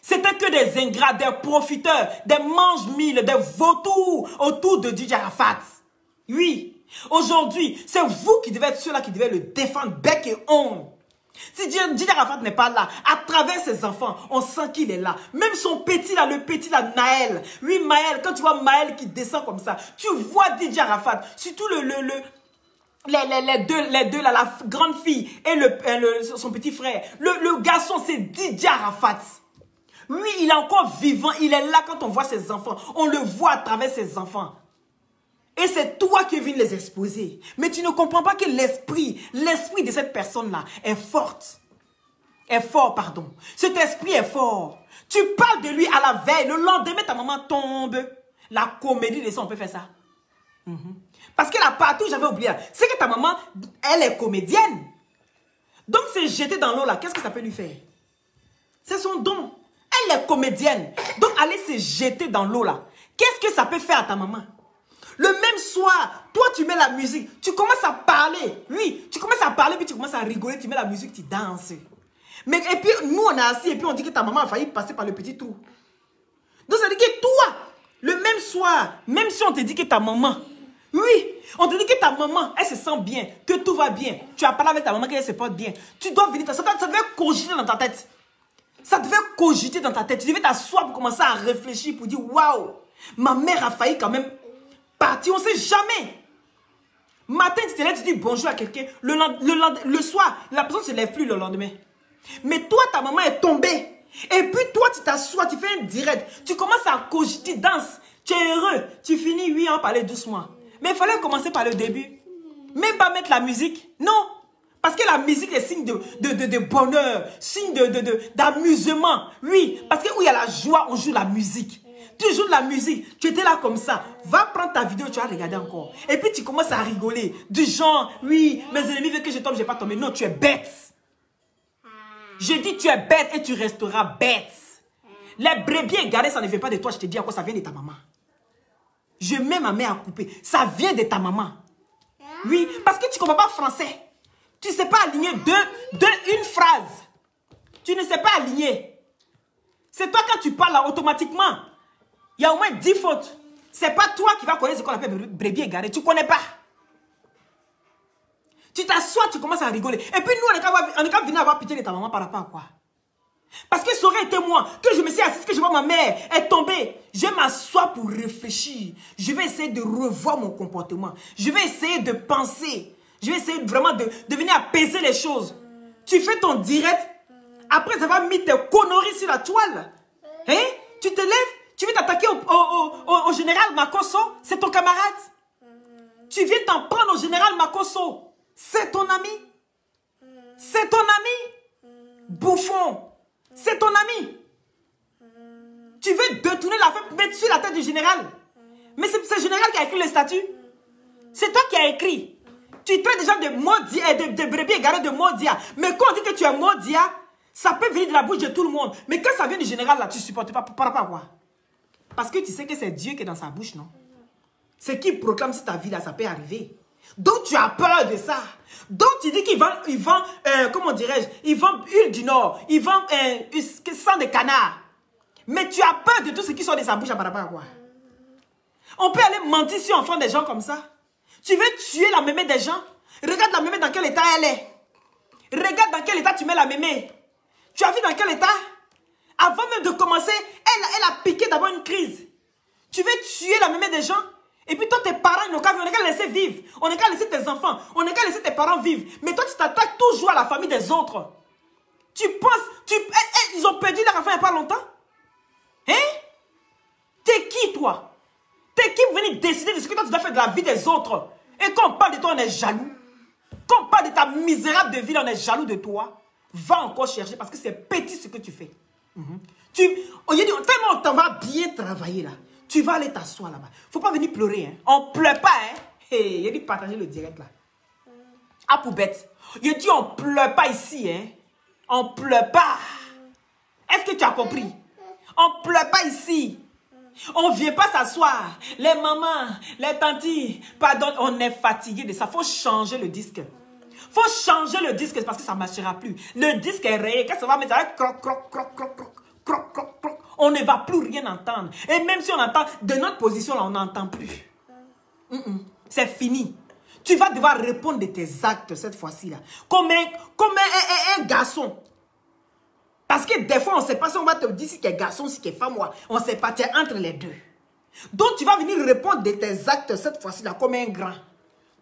C'était que des ingrats, des profiteurs, des mange-mille, des vautours autour de Didier Arafat. Oui, aujourd'hui, c'est vous qui devez être ceux-là qui devez le défendre bec et ongle. Si Didier Arafat n'est pas là, à travers ses enfants, on sent qu'il est là. Même son petit là, le petit là, Naël. Oui, Maël, quand tu vois Maël qui descend comme ça, tu vois Didier Arafat, surtout les deux là, la grande fille et son petit frère. Le garçon, c'est Didier Arafat. Oui, il est encore vivant, il est là quand on voit ses enfants. On le voit à travers ses enfants. Et c'est toi qui viens les exposer. Mais tu ne comprends pas que l'esprit de cette personne-là est forte. Est fort, pardon. Cet esprit est fort. Tu parles de lui à la veille, le lendemain, ta maman tombe. La comédie de ça, on peut faire ça. Parce que la partout, j'avais oublié, c'est que ta maman, elle est comédienne. Donc, c'est jeter dans l'eau là, qu'est-ce que ça peut lui faire? C'est son don. Elle est comédienne. Donc, aller se jeter dans l'eau là, qu'est-ce que ça peut faire à ta maman? Le même soir, toi, tu mets la musique, tu commences à parler. Oui, tu commences à parler, puis tu commences à rigoler, tu mets la musique, tu danses. Mais, et puis, nous, on est assis, et puis on dit que ta maman a failli passer par le petit trou. Donc, ça veut dire que toi, le même soir, même si on te dit que ta maman, oui, on te dit que ta maman, elle se sent bien, que tout va bien, tu as parlé avec ta maman qu'elle se porte bien, tu dois venir, ça devait cogiter dans ta tête. Ça devait cogiter dans ta tête. Tu devais t'asseoir pour commencer à réfléchir, pour dire, waouh, ma mère a failli quand même partir, on ne sait jamais. Matin, tu te lèves, tu dis bonjour à quelqu'un. Le soir, la personne ne se lève plus le lendemain. Mais toi, ta maman est tombée. Et puis toi, tu t'assois, tu fais un direct. Tu commences à cogiter, danse. Tu es heureux. Tu finis, oui, on parlait doucement. Mais il fallait commencer par le début. Même pas mettre la musique. Non. Parce que la musique est signe de bonheur, signe d'amusement. Oui, parce que où il y a la joie, on joue la musique. Tu joues de la musique, tu étais là comme ça. Va prendre ta vidéo, tu vas regarder encore. Et puis tu commences à rigoler. Du genre, oui, mes ennemis veulent que je tombe, je n'ai pas tombé. Non, tu es bête. Je dis tu es bête et tu resteras bête. Les brebis égarés, ça ne vient pas de toi. Je te dis à quoi ça vient de ta maman. Je mets ma main à couper. Ça vient de ta maman. Oui, parce que tu ne comprends pas français. Tu ne sais pas aligner une phrase. Tu ne sais pas aligner. C'est toi quand tu parles là, automatiquement. Il y a au moins 10 fautes. C'est pas toi qui vas connaître ce qu'on appelle brebis égaré. Tu ne connais pas. Tu t'assois, tu commences à rigoler. Et puis nous, on est qu'à venir avoir pitié de ta maman par rapport à quoi? Parce que ça aurait été moi, que je me suis assise, que je vois ma mère est tombée. Je m'assois pour réfléchir. Je vais essayer de revoir mon comportement. Je vais essayer de penser. Je vais essayer vraiment de venir apaiser les choses. Tu fais ton direct. Après avoir mis tes conneries sur la toile. Hein? Tu te lèves. Tu veux t'attaquer au général Makosso? C'est ton camarade. Tu viens t'en prendre au général Makosso. C'est ton ami. C'est ton ami. Bouffon. C'est ton ami. Tu veux détourner la femme, mettre sur la tête du général. Mais c'est le général qui a écrit le statut. C'est toi qui as écrit. Tu traites des gens de Modia, de brebis égarés de Modia. Mais quand on dit que tu es Modia, ça peut venir de la bouche de tout le monde. Mais quand ça vient du général, là, tu ne supportes pas. Par rapport à quoi? Parce que tu sais que c'est Dieu qui est dans sa bouche, non? C'est qui proclame sur ta vie, là, ça peut arriver. Donc tu as peur de ça. Donc tu dis qu'il vend, comment dirais-je, il vend huile du Nord, il vend sang de canard. Mais tu as peur de tout ce qui sort de sa bouche par rapport à quoi? On peut aller mentir sur l'enfant des gens comme ça. Tu veux tuer la mémé des gens. Regarde la mémé dans quel état elle est. Regarde dans quel état tu mets la mémé. Tu as vu dans quel état? Avant même de commencer, elle a piqué d'abord une crise. Tu veux tuer la mémé des gens? Et puis toi, tes parents, on n'est qu'à laisser vivre. On n'est qu'à laisser tes enfants. On n'est qu'à laisser tes parents vivre. Mais toi, tu t'attaques toujours à la famille des autres. Tu penses... ils ont perdu leur enfant il n'y a pas longtemps? Hein? T'es qui, toi? T'es qui pour venir décider de ce que toi, tu dois faire de la vie des autres? Et quand on parle de toi, on est jaloux. Quand on parle de ta misérable de vie, on est jaloux de toi. Va encore chercher parce que c'est petit ce que tu fais. Tellement on t'en va bien travailler là. Tu vas aller t'asseoir là-bas. Faut pas venir pleurer. Hein. On pleure pas. Hein. Hey, il a dit partager le direct là. Ah, pour bête. Il a dit on pleure pas ici. Hein. On pleure pas. Est-ce que tu as compris? On pleure pas ici. On vient pas s'asseoir. Les mamans, les tantis, pardon, on est fatigué de ça. Faut changer le disque. Faut changer le disque parce que ça ne marchera plus. Le disque est rayé. Quand ça va mettre, ça va croc, croc, croc, croc, croc, croc, croc, croc. On ne va plus rien entendre. Et même si on entend, de notre position là, on n'entend plus. C'est fini. Tu vas devoir répondre de tes actes cette fois-ci là. Comme un garçon. Parce que des fois, on ne sait pas si on va te dire si tu es garçon, si tu es femme. On ne sait pas, tu es entre les deux. Donc, tu vas venir répondre de tes actes cette fois-ci là comme un grand.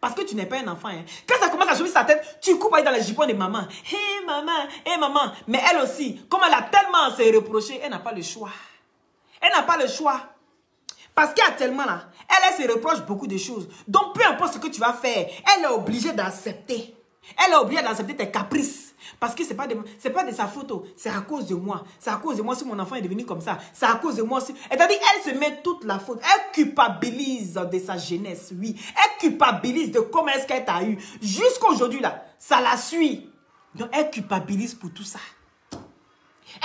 Parce que tu n'es pas un enfant. Hein. Quand ça commence à jouer sa tête, tu coupes dans les jupons de maman. Hé maman, hé maman. Mais elle aussi, comme elle a tellement à se reprocher, elle n'a pas le choix. Elle n'a pas le choix. Parce qu'actuellement là, elle se reproche beaucoup de choses. Donc peu importe ce que tu vas faire, elle est obligée d'accepter. Elle est obligée d'accepter tes caprices. Parce que ce n'est pas de sa faute. C'est à cause de moi. C'est à cause de moi si mon enfant est devenu comme ça. C'est à cause de moi si... C'est-à-dire, elle se met toute la faute. Elle culpabilise de sa jeunesse, oui. Elle culpabilise de comment est-ce qu'elle t'a eu. Jusqu'à aujourd'hui, là, ça la suit. Donc, elle culpabilise pour tout ça.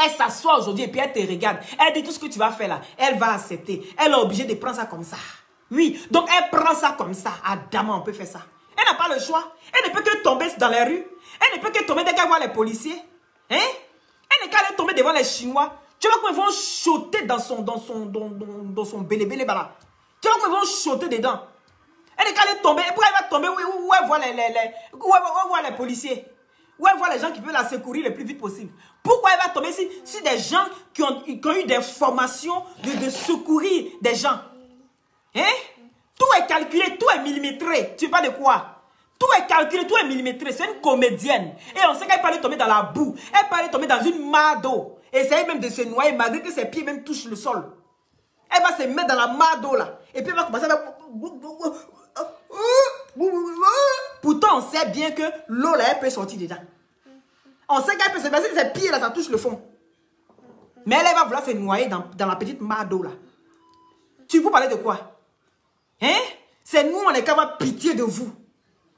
Elle s'assoit aujourd'hui et puis elle te regarde. Elle dit tout ce que tu vas faire là. Elle va accepter. Elle est obligée de prendre ça comme ça. Oui, donc elle prend ça comme ça. Adamant, on peut faire ça. Elle n'a pas le choix. Elle ne peut que tomber dans les rues. Elle ne peut que tomber dès qu'elle voit les policiers. Hein? Elle n'est qu'à aller tomber devant les Chinois. Tu vois comment ils vont sauter dans son bélé-bélé là. Tu vois comment ils vont sauter dedans. Elle n'est qu'à aller tomber. Et pourquoi elle va tomber où elle voit les policiers? Où elle voit les gens qui peuvent la secourir le plus vite possible. Pourquoi elle va tomber si des gens qui ont eu des formations de secourir des gens? Hein? Tout est calculé, tout est millimétré. Tu sais pas de quoi? Tout est calculé, tout est millimétré. C'est une comédienne. Et on sait qu'elle peut aller tomber dans la boue. Elle peut aller tomber dans une mare d'eau. Essayer même de se noyer malgré que ses pieds même touchent le sol. Elle va se mettre dans la mare d'eau là. Et puis elle va commencer à faire... Pourtant, on sait bien que l'eau là, elle peut sortir dedans. On sait qu'elle peut se mettre, ses pieds là, ça touche le fond. Mais elle va vouloir se noyer dans la petite mare d'eau là. Tu vous parlez de quoi? Hein? C'est nous, on est quand même pitié de vous.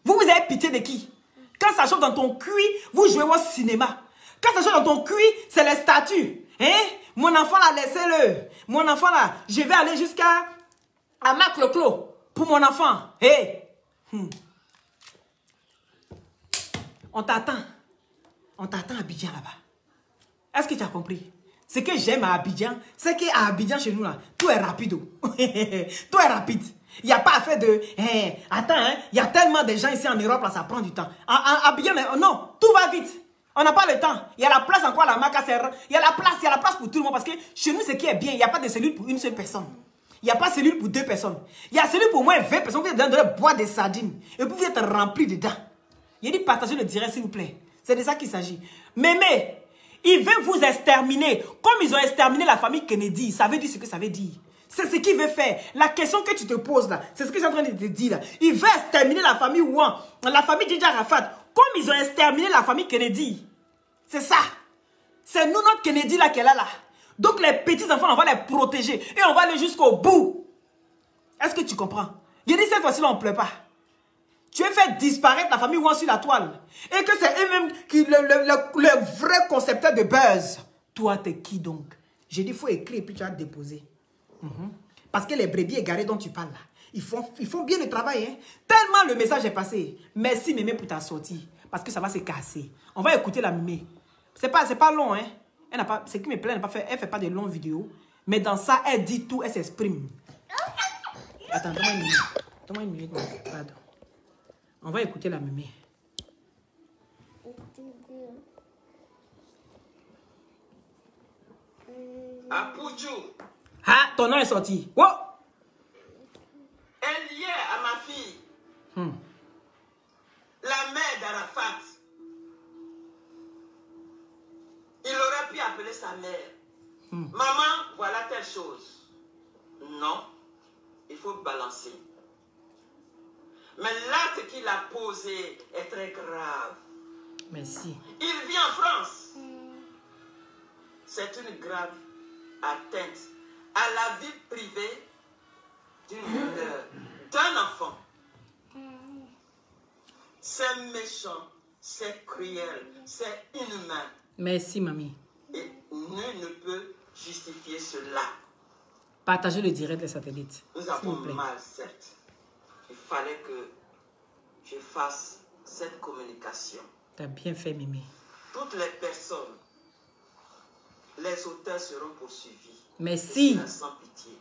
Vous avez pitié de qui? Quand ça chauffe dans ton cuit, vous jouez au cinéma. Quand ça chauffe dans ton cuit, c'est les statues. Hein? Mon enfant là, laissez-le. Mon enfant là, je vais aller jusqu'à Macloclo pour mon enfant. Hey! On t'attend. On t'attend à Abidjan là-bas. Est-ce que tu as compris? Ce que j'aime à Abidjan, c'est qu'à Abidjan chez nous là, tout est rapide. Tout est rapide. Il n'y a pas à faire de... attends, hein, il y a tellement de gens ici en Europe, là, ça prend du temps. Abidjan, non, tout va vite. On n'a pas le temps. Il y a la place encore à la Maca. Il y a la place pour tout le monde. Parce que chez nous, ce qui est bien, il n'y a pas de cellule pour une seule personne. Il n'y a pas de cellule pour 2 personnes. Il y a cellule pour moins 20 personnes. Vous êtes dans le bois des sardines. Et vous êtes remplis dedans. Il dit partagez le direct, s'il vous plaît. C'est de ça qu'il s'agit. Mais, il veut vous exterminer. Comme ils ont exterminé la famille Kennedy, ça veut dire ce que ça veut dire. C'est ce qu'il veut faire. La question que tu te poses là, c'est ce que je suis en train de te dire là. Il veut exterminer la famille Ouan, la famille Didier Arafat, comme ils ont exterminé la famille Kennedy. C'est ça. C'est nous, notre Kennedy là, qu'elle a là. Donc les petits-enfants, on va les protéger. Et on va aller jusqu'au bout. Est-ce que tu comprends? Il dit cette fois-ci là, on ne pleure pas. Tu veux faire disparaître la famille Ouan sur la toile. Et que c'est eux-mêmes qui le vrai concepteur de buzz. Toi, t'es qui donc? J'ai dit, il faut écrire et puis tu vas te déposer. Parce que les brebis égarés dont tu parles là, ils font bien le travail. Hein? Tellement le message est passé. Merci Mémé pour ta sortie. Parce que ça va se casser. On va écouter la Mémé. C'est pas long. Hein? Ce qui me plaît, elle ne fait pas de longues vidéos. Mais dans ça, elle dit tout, elle s'exprime. Attends, donne-moi une minute. Donne-moi une minute. Pardon. On va écouter la mémé. À Poudjou. Ah, ton nom est sorti. Wow. Elle liée à ma fille. La mère d'Arafat. Il aurait pu appeler sa mère. Maman, voilà telle chose. Non, il faut balancer. Mais l'acte qu'il a posé est très grave. Merci. Il vit en France. C'est une grave atteinte à la vie privée d'un enfant. C'est méchant, c'est cruel, c'est inhumain. Merci, mamie. Et nul ne peut justifier cela. Partagez le direct des satellites. Nous avons mal, certes. Il fallait que je fasse cette communication. Tu as bien fait, mémé. Toutes les personnes, les auteurs seront poursuivis. Merci. Sans pitié.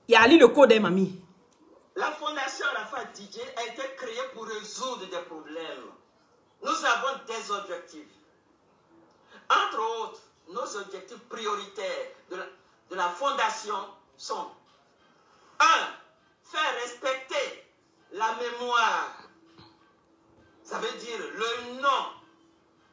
Il y a Ali le code, mamie. La fondation Arafat Didier a été créée pour résoudre des problèmes. Nous avons des objectifs. Entre autres, nos objectifs prioritaires de la fondation sont 1. Faire respecter la mémoire. Ça veut dire le nom,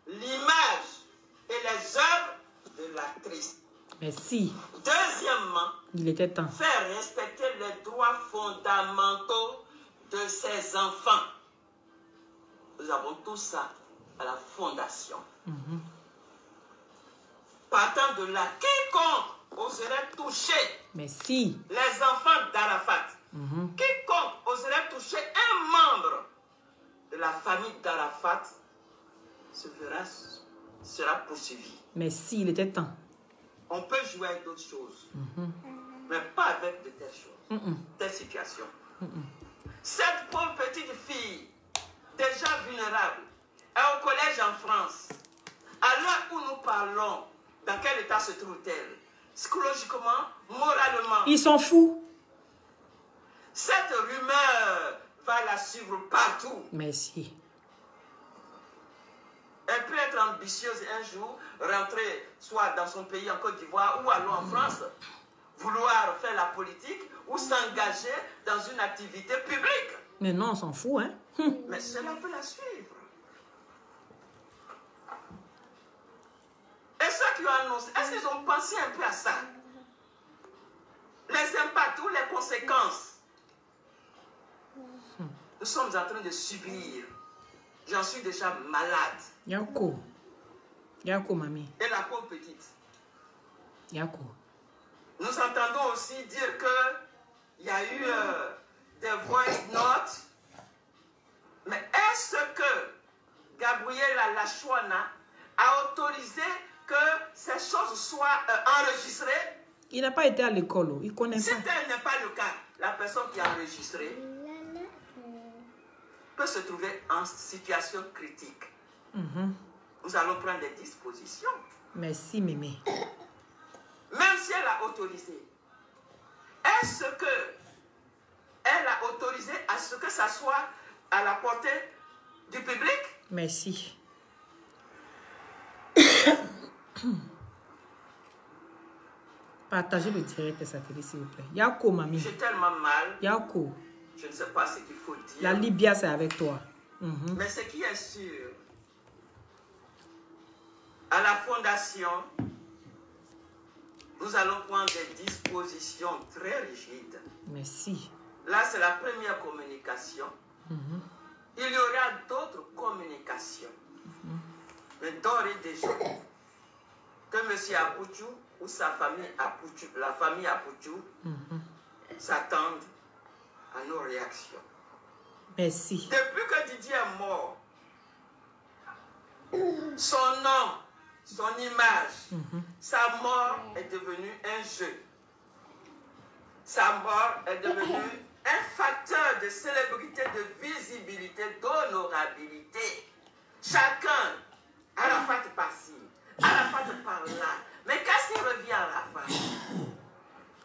l'image et les œuvres de l'actrice. Merci. Deuxièmement, il était temps. Faire respecter les droits fondamentaux de ses enfants. Nous avons tout ça à la fondation. Partant de là, quiconque oserait toucher Merci. les enfants d'Arafat, quiconque oserait toucher un membre de la famille d'Arafat sera poursuivi. Merci, il était temps. On peut jouer avec d'autres choses, mais pas avec de telles choses, telles situations. Cette pauvre petite fille, déjà vulnérable, est au collège en France. À l'heure où nous parlons, dans quel état se trouve-t-elle? Psychologiquement, moralement. Ils sont fous. Cette rumeur va la suivre partout. Merci. Elle peut être ambitieuse un jour, rentrer soit dans son pays en Côte d'Ivoire ou aller en France, vouloir faire la politique ou s'engager dans une activité publique. Mais non, on s'en fout, hein. Mais cela peut la suivre. Et ceux qui ont annoncé, est-ce qu'ils ont pensé un peu à ça? Les impacts ou les conséquences. Nous sommes en train de subir. J'en suis déjà malade. Yako. Yako, mamie. Et la pauvre petite. Yako. Nous entendons aussi dire qu'il y a eu des voice notes. Mais est-ce que Gabriela Lachouana a autorisé que ces choses soient enregistrées? Il n'a pas été à l'école, il connaît Si pas. tel n'est pas le cas, la personne qui a enregistré peut se trouver en situation critique. Nous allons prendre des dispositions. Merci, mémé. Même si elle a autorisé, est-ce que elle a autorisé à ce que ça soit à la portée du public? Merci. Partagez le direct des satellites, s'il vous plaît. Yako, mamie. J'ai tellement mal. Yako. Je ne sais pas ce qu'il faut dire. La Libya, c'est avec toi. Mais ce qui est sûr, à la fondation, nous allons prendre des dispositions très rigides. Merci. Là, c'est la première communication. Il y aura d'autres communications. Mais d'ores et déjà, que M. Apouchou ou sa famille Apouchou, la famille Apouchou, s'attendent à nos réactions. Merci. Depuis que Didier est mort, son nom, son image, sa mort est devenue un jeu. Sa mort est devenue un facteur de célébrité, de visibilité, d'honorabilité. Chacun, Arafat par-ci, Arafat par-là. Mais qu'est-ce qui revient à Arafat?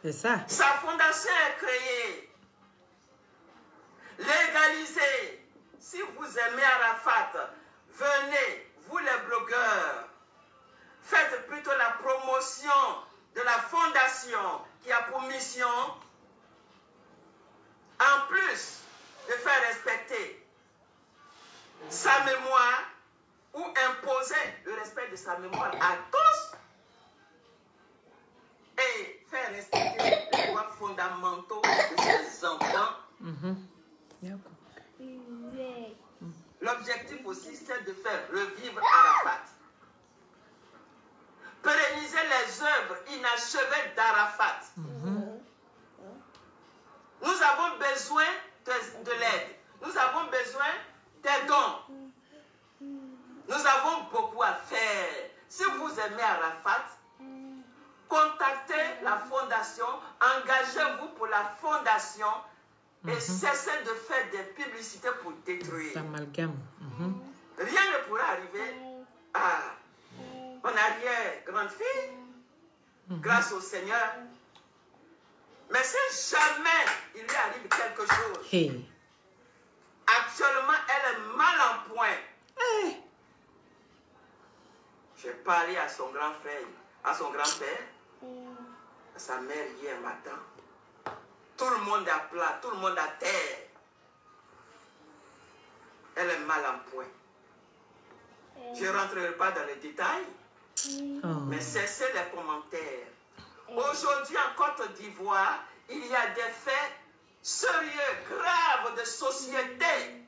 C'est ça. Sa fondation est créée. Légaliser si vous aimez Arafat, venez, vous les blogueurs, faites plutôt la promotion de la fondation qui a pour mission, en plus de faire respecter sa mémoire ou imposer le respect de sa mémoire à tous et faire respecter les droits fondamentaux de ses enfants. L'objectif aussi, c'est de faire revivre Arafat. Pérenniser les œuvres inachevées d'Arafat. Nous avons besoin de l'aide. Nous avons besoin des dons. Nous avons beaucoup à faire. Si vous aimez Arafat, contactez la fondation, engagez-vous pour la fondation et cessez de faire des publicités pour détruire. Amalgame. Rien ne pourra arriver à mon arrière-grande-fille grâce au Seigneur. Mais si jamais il lui arrive quelque chose, actuellement elle est mal en point. J'ai parlé à son grand frère, à son grand-père, à sa mère hier matin. Tout le monde à plat, tout le monde à terre. Elle est mal en point. Je ne rentrerai pas dans les détails, mais cessez les commentaires. Aujourd'hui en Côte d'Ivoire, il y a des faits sérieux, graves de société.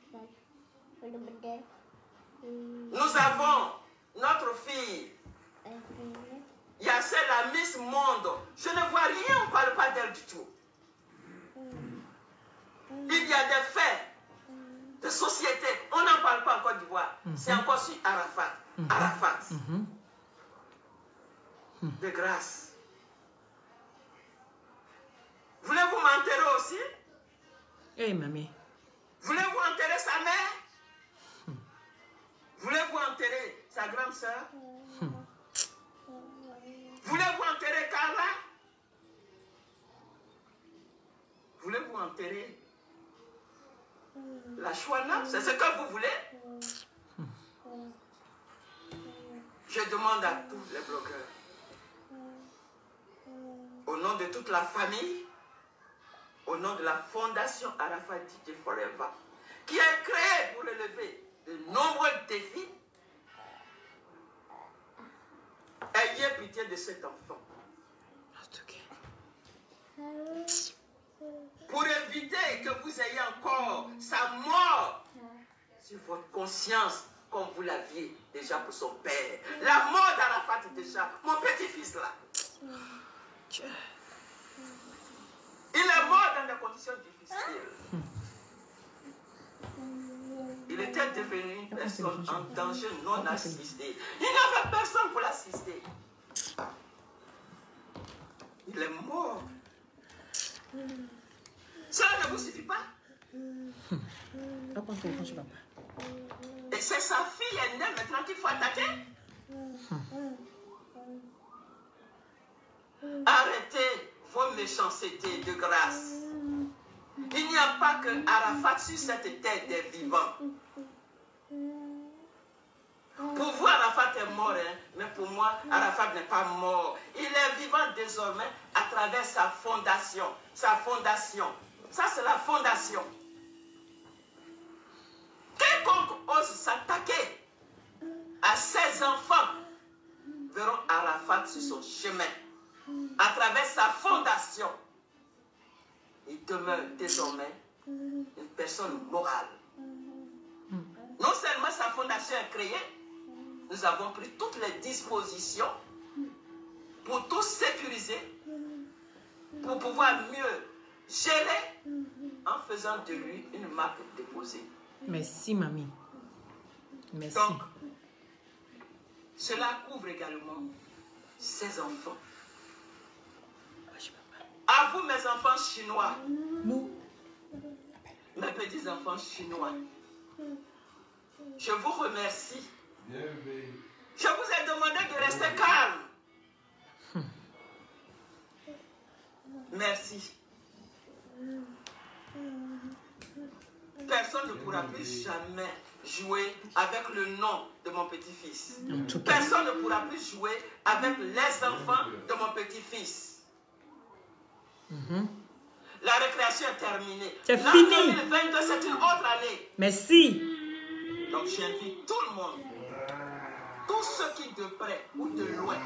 Nous avons notre fille, il y a celle la Miss Monde. Je ne vois rien, on ne parle pas d'elle du tout. Il y a des faits de société, on n'en parle pas en Côte d'Ivoire. C'est encore sur Arafat. Arafat. De grâce. Voulez-vous m'enterrer aussi? Eh, mamie. Voulez-vous enterrer sa mère? Voulez-vous enterrer sa grande sœur? Voulez-vous enterrer Carla? Voulez-vous enterrer la Chouana? C'est ce que vous voulez? Je demande à tous les blogueurs, au nom de toute la famille, au nom de la fondation Arafat DJ Forever, qui est créée pour relever de nombreux défis, ayez pitié de cet enfant. Pour éviter que vous ayez encore sa mort sur votre conscience, comme vous l'aviez déjà pour son père. La mort d'Arafat déjà, mon petit-fils là. Il est mort dans des conditions difficiles. Il était devenu une personne en danger non assistée. Il n'y avait personne pour l'assister. Il est mort. Cela ne vous suffit pas? Et c'est sa fille aînée maintenant qu'il faut attaquer? Arrêtez vos méchancetés de grâce. Il n'y a pas que Arafat sur cette terre des vivants. Pour vous, Arafat est mort, hein? Mais pour moi, Arafat n'est pas mort. Il est vivant désormais à travers sa fondation. Sa fondation. Ça, c'est la fondation. Quiconque ose s'attaquer à ses enfants verront Arafat sur son chemin. À travers sa fondation, il demeure désormais une personne morale. Non seulement sa fondation est créée, nous avons pris toutes les dispositions pour tout sécuriser, pour pouvoir mieux gérer en faisant de lui une marque déposée. Merci, mamie. Merci. Donc, cela couvre également ses enfants. À vous, mes enfants chinois, mes petits enfants chinois, je vous remercie. Je vous ai demandé de rester calme. Merci. Personne ne pourra pourra plus jamais jouer avec le nom de mon petit-fils. tout cas. Personne ne pourra plus jouer avec les enfants de mon petit-fils. La récréation est terminée. C'est L'an fini. 2022, c'est une autre année. Merci. Donc j'invite tout le monde, tous ceux qui de près ou de loin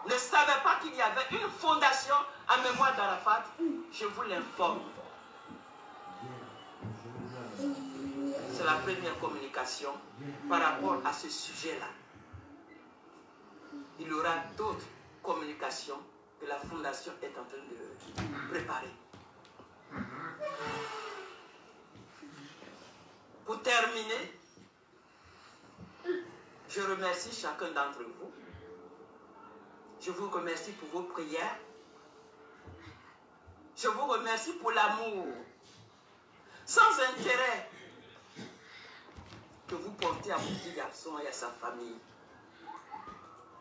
ne savaient pas qu'il y avait une fondation en mémoire d'Arafat, je vous l'informe. C'est la première communication par rapport à ce sujet-là. Il y aura d'autres communications que la fondation est en train de préparer. Pour terminer, je remercie chacun d'entre vous. Je vous remercie pour vos prières. Je vous remercie pour l'amour sans intérêt que vous portez à mon petit garçon et à sa famille.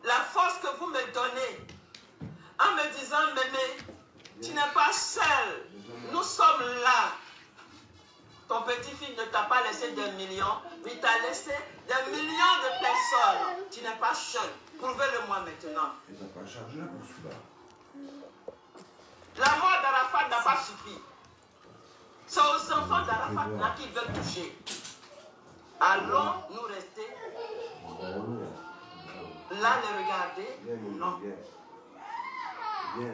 La force que vous me donnez en me disant, Mémé, tu n'es pas seul, nous sommes là. Ton petit-fils ne t'a pas laissé des millions, mais il t'a laissé des millions de personnes. Tu n'es pas seul. Prouvez-le-moi maintenant. La mort d'Arafat n'a pas suffi. C'est aux enfants d'Arafat là qui veulent toucher. Allons nous rester là, les regarder? Non.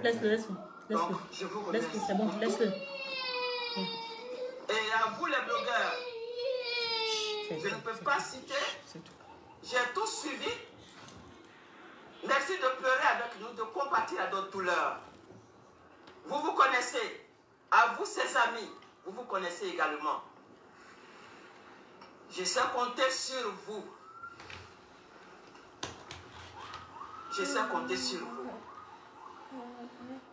Laisse-le, laisse-le. Donc, je vous remercie. Laisse-le, c'est bon, laisse-le. Et à vous les blogueurs, je ne peux pas citer, j'ai tout suivi. Merci de pleurer avec nous, de compatir à notre douleur. Vous vous connaissez, à vous ses amis, vous vous connaissez également. Je sais compter sur vous. Je sais compter sur vous.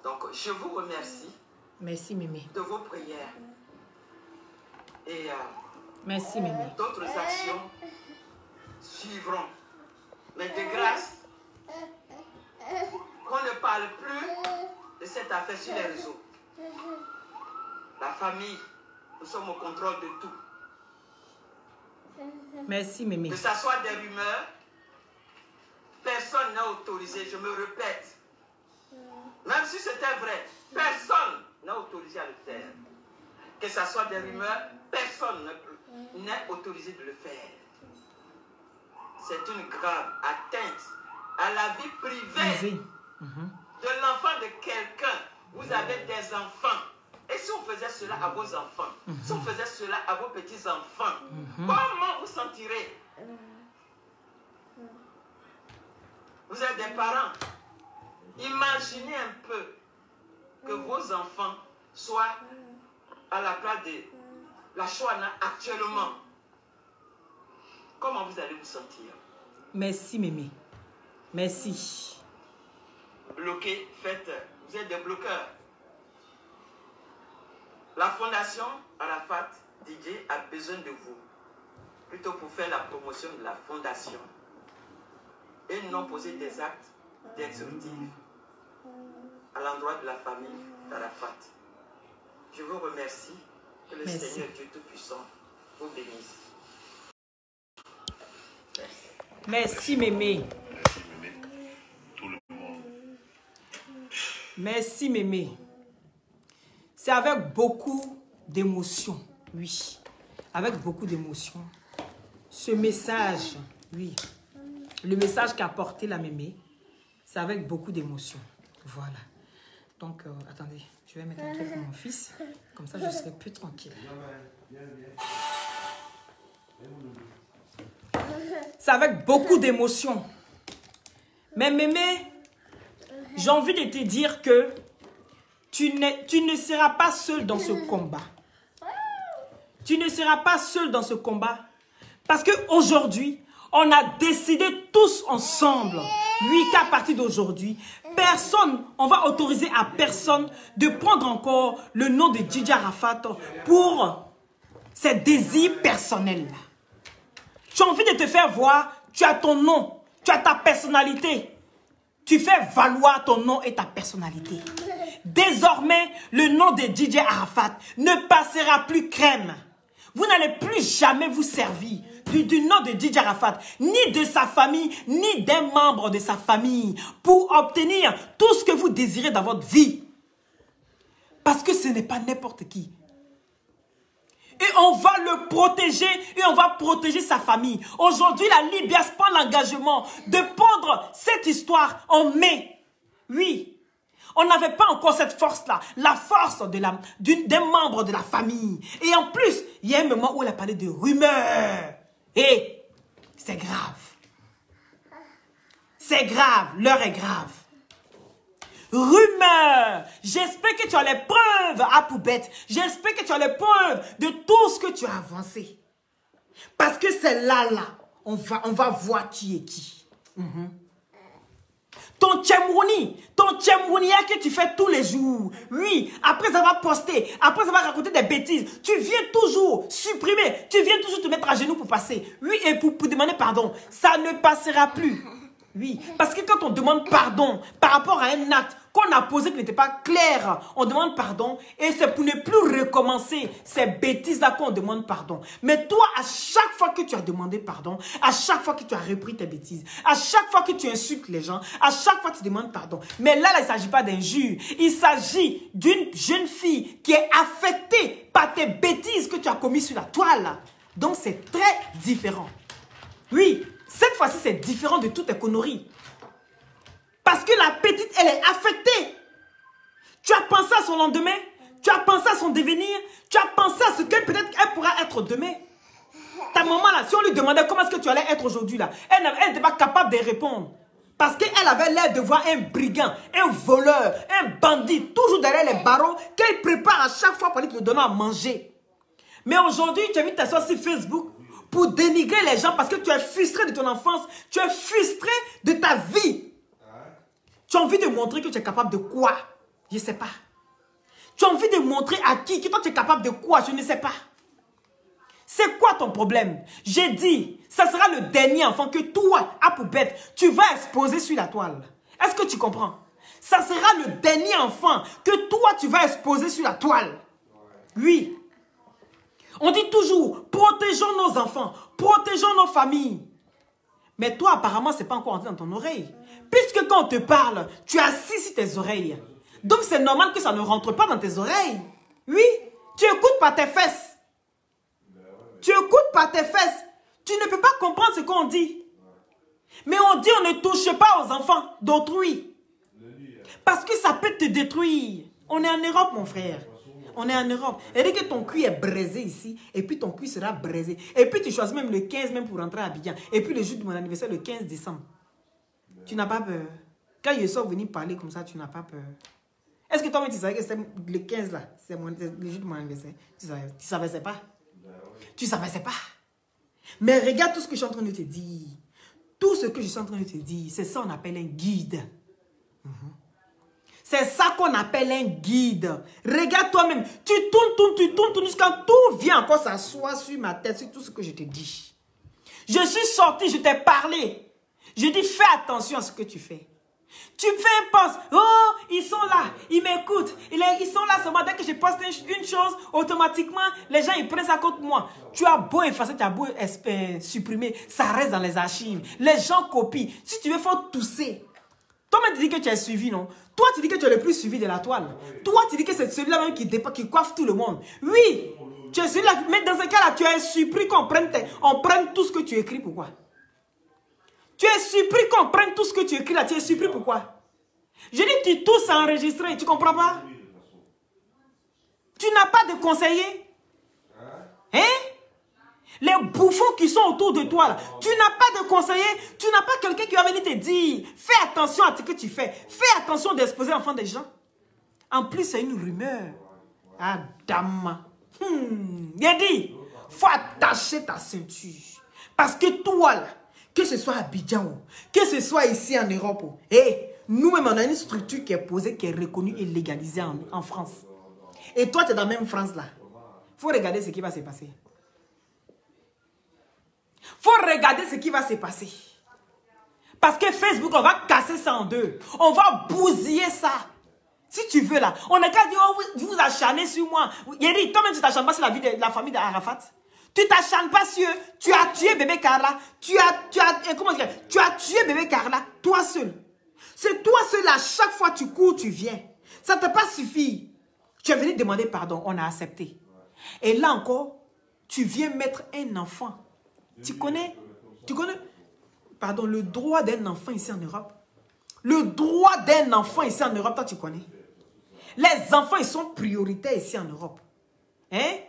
Donc, je vous remercie. Merci, Mémé. De vos prières. Et merci, Mémé. D'autres actions suivront. Mais de grâce, qu'on ne parle plus de cette affaire sur les réseaux. La famille, nous sommes au contrôle de tout. Merci, Mémé. Que ce soit des rumeurs, personne n'a autorisé, je me répète. Même si c'était vrai, personne n'a autorisé à le faire. Que ce soit des rumeurs, personne n'est autorisé de le faire. C'est une grave atteinte à la vie privée de l'enfant de quelqu'un. Vous avez des enfants. Et si on faisait cela à vos enfants, si on faisait cela à vos petits-enfants, comment vous sentirez? Vous êtes des parents. Imaginez un peu que vos enfants soient à la place de la Chouana actuellement. Comment vous allez vous sentir? Merci, Mémé. Merci. Bloquez, faites. Vous êtes des bloqueurs. La fondation Arafat DJ a besoin de vous. Plutôt pour faire la promotion de la fondation. Et non poser des actes d'exécutif à l'endroit de la famille d'Arafat. Je vous remercie. Que le Seigneur Dieu Tout-Puissant vous bénisse. Merci, Mémé. Merci, Mémé. Tout le monde. Merci, Mémé. C'est avec beaucoup d'émotion, oui. Avec beaucoup d'émotion. Ce message, oui. Le message qu'a porté la Mémé, c'est avec beaucoup d'émotion. Voilà. Donc, attendez, je vais mettre un truc pour mon fils. Comme ça, je serai plus tranquille. C'est avec beaucoup d'émotion. Mais Mémé, j'ai envie de te dire que tu ne seras pas seul dans ce combat. Tu ne seras pas seul dans ce combat. Parce qu'aujourd'hui, on a décidé tous ensemble, oui, qu'à partir d'aujourd'hui, personne, on va autoriser à personne de prendre encore le nom de Djidja Arafat pour ses désirs personnels. Tu as envie de te faire voir, tu as ton nom, tu as ta personnalité. Tu fais valoir ton nom et ta personnalité. Désormais, le nom de Djidja Arafat ne passera plus crème. Vous n'allez plus jamais vous servir du nom de Didier Arafat, ni de sa famille, ni d'un membre de sa famille, pour obtenir tout ce que vous désirez dans votre vie. Parce que ce n'est pas n'importe qui. Et on va le protéger et on va protéger sa famille. Aujourd'hui, la Libye prend l'engagement de prendre cette histoire en main. Oui. On n'avait pas encore cette force-là, la force d'un membre de la famille. Et en plus, il y a un moment où elle a parlé de rumeurs. Et c'est grave. C'est grave, l'heure est grave. Rumeurs. J'espère que tu as les preuves à Poubette. J'espère que tu as les preuves de tout ce que tu as avancé. Parce que c'est là, on va voir qui est qui. Ton tchemouni que tu fais tous les jours. Oui, après avoir posté, après avoir raconté des bêtises, tu viens toujours supprimer, tu viens toujours te mettre à genoux pour passer. Oui, et pour demander pardon. Ça ne passera plus. Oui, parce que quand on demande pardon par rapport à un acte qu'on a posé qui n'était pas clair, on demande pardon et c'est pour ne plus recommencer ces bêtises-là qu'on demande pardon. Mais toi, à chaque fois que tu as demandé pardon, à chaque fois que tu as repris tes bêtises, à chaque fois que tu insultes les gens, à chaque fois que tu demandes pardon. Mais là, il ne s'agit pas d'injure. Il s'agit d'une jeune fille qui est affectée par tes bêtises que tu as commises sur la toile. Donc, c'est très différent. Oui. Cette fois-ci, c'est différent de toutes tes conneries. Parce que la petite, elle est affectée. Tu as pensé à son lendemain. Tu as pensé à son devenir. Tu as pensé à ce qu'elle peut-être elle pourra être demain. Ta maman, là, si on lui demandait comment est-ce que tu allais être aujourd'hui, là, elle n'était pas capable de répondre. Parce qu'elle avait l'air de voir un brigand, un voleur, un bandit, toujours derrière les barreaux, qu'elle prépare à chaque fois pour lui te donner à manger. Mais aujourd'hui, tu as vu t'asseoir sur Facebook pour dénigrer les gens parce que tu es frustré de ton enfance. Tu es frustré de ta vie. Tu as envie de montrer que tu es capable de quoi? Je ne sais pas. Tu as envie de montrer à qui que toi tu es capable de quoi? Je ne sais pas. C'est quoi ton problème? J'ai dit, ça sera le dernier enfant que toi, à Poubette, tu vas exposer sur la toile. Est-ce que tu comprends? Ça sera le dernier enfant que toi, tu vas exposer sur la toile. Oui. On dit toujours, protégeons nos enfants, protégeons nos familles. Mais toi, apparemment, ce n'est pas encore entré dans ton oreille. Puisque quand on te parle, tu as assis sur tes oreilles. Donc, c'est normal que ça ne rentre pas dans tes oreilles. Oui, tu écoutes par tes fesses. Tu écoutes par tes fesses. Tu ne peux pas comprendre ce qu'on dit. Mais on dit, on ne touche pas aux enfants d'autrui. Parce que ça peut te détruire. On est en Europe, mon frère. On est en Europe. Et dit que ton cul est braisé ici. Et puis ton cul sera braisé. Et puis tu choisis même le 15 même pour rentrer à Abidjan. Et puis le jour de mon anniversaire, le 15 décembre. Tu n'as pas peur. Quand je sors venir parler comme ça, tu n'as pas peur. Est-ce que toi-même tu savais que c'est le 15 là? C'est le jour de mon anniversaire. Tu savais c'est pas? Tu savais c'est pas? Mais regarde tout ce que je suis en train de te dire. Tout ce que je suis en train de te dire, c'est ça qu'on appelle un guide. C'est ça qu'on appelle un guide. Regarde toi-même. Tu tournes jusqu'à tout vient encore s'asseoir sur ma tête, sur tout ce que je te dis. Je suis sorti, je t'ai parlé. Je dis, fais attention à ce que tu fais. Tu fais un poste. Oh, ils sont là. Ils m'écoutent. Ils sont là seulement. Dès que je poste une chose, automatiquement, les gens, ils prennent ça contre moi. Tu as beau effacer, tu as beau supprimer. Ça reste dans les archives. Les gens copient. Si tu veux, il faut tousser. Toi-même, tu dis que tu es suivi, non? Toi, tu dis que tu es le plus suivi de la toile. Toi, tu dis que c'est celui-là même qui coiffe tout le monde. Oui, tu es celui-là. Mais dans ce cas-là, tu es surpris qu'on prenne tout ce que tu écris. Pourquoi? Tu es surpris qu'on prenne tout ce que tu écris là. Tu es surpris pourquoi? Je dis, tu tous à enregistrer. Tu comprends pas? Tu n'as pas de conseiller. Hein? Les bouffons qui sont autour de toi, là, tu n'as pas de conseiller, tu n'as pas quelqu'un qui va venir te dire, fais attention à ce que tu fais, fais attention d'exposer l'enfant des gens. En plus, c'est une rumeur. Ah, dame. Il a dit, faut attacher ta ceinture. Parce que toi, là, que ce soit à Abidjan, que ce soit ici en Europe, nous-mêmes, on a une structure qui est posée, qui est reconnue et légalisée en France. Et toi, tu es dans la même France, là. Il faut regarder ce qui va se passer. Faut regarder ce qui va se passer. Parce que Facebook, on va casser ça en deux. On va bousiller ça. Si tu veux là, on n'a qu'à dire, oh, vous acharnez sur moi. Yeri, toi-même tu t'acharnes pas sur la vie de la famille d'Arafat. Tu t'acharnes pas sur eux. Tu as tué bébé Carla. Tu as tué bébé Carla, toi seul. C'est toi seul, à chaque fois tu cours, tu viens. Ça ne t'a pas suffi. Tu es venu demander pardon, on a accepté. Et là encore, tu viens mettre un enfant. Tu connais, pardon, le droit d'un enfant ici en Europe. Le droit d'un enfant ici en Europe, toi tu connais. Les enfants, ils sont prioritaires ici en Europe. Hein?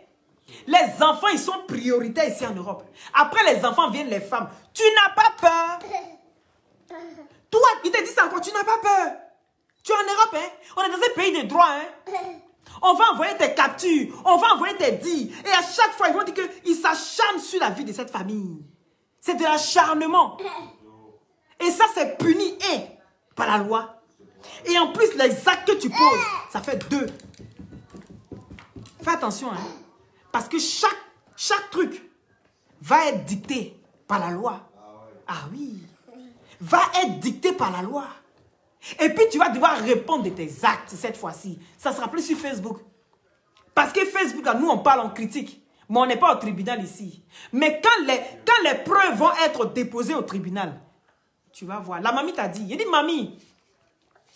Les enfants, ils sont prioritaires ici en Europe. Après les enfants viennent les femmes. Tu n'as pas peur. Toi, il te dit ça encore, tu n'as pas peur. Tu es en Europe, hein? On est dans un pays de droit, hein? On va envoyer tes captures, on va envoyer tes dits. Et à chaque fois, ils vont dire qu'ils s'acharnent sur la vie de cette famille. C'est de l'acharnement. Et ça, c'est puni par la loi. Et en plus, les actes que tu poses, ça fait 2. Fais attention, hein? Parce que chaque truc va être dicté par la loi. Ah oui. Va être dicté par la loi. Et puis tu vas devoir répondre de tes actes cette fois-ci. Ça sera plus sur Facebook. Parce que Facebook, là, nous on parle en critique. Mais on n'est pas au tribunal ici. Mais quand les preuves vont être déposées au tribunal, tu vas voir. La mamie t'a dit, il dit, mamie,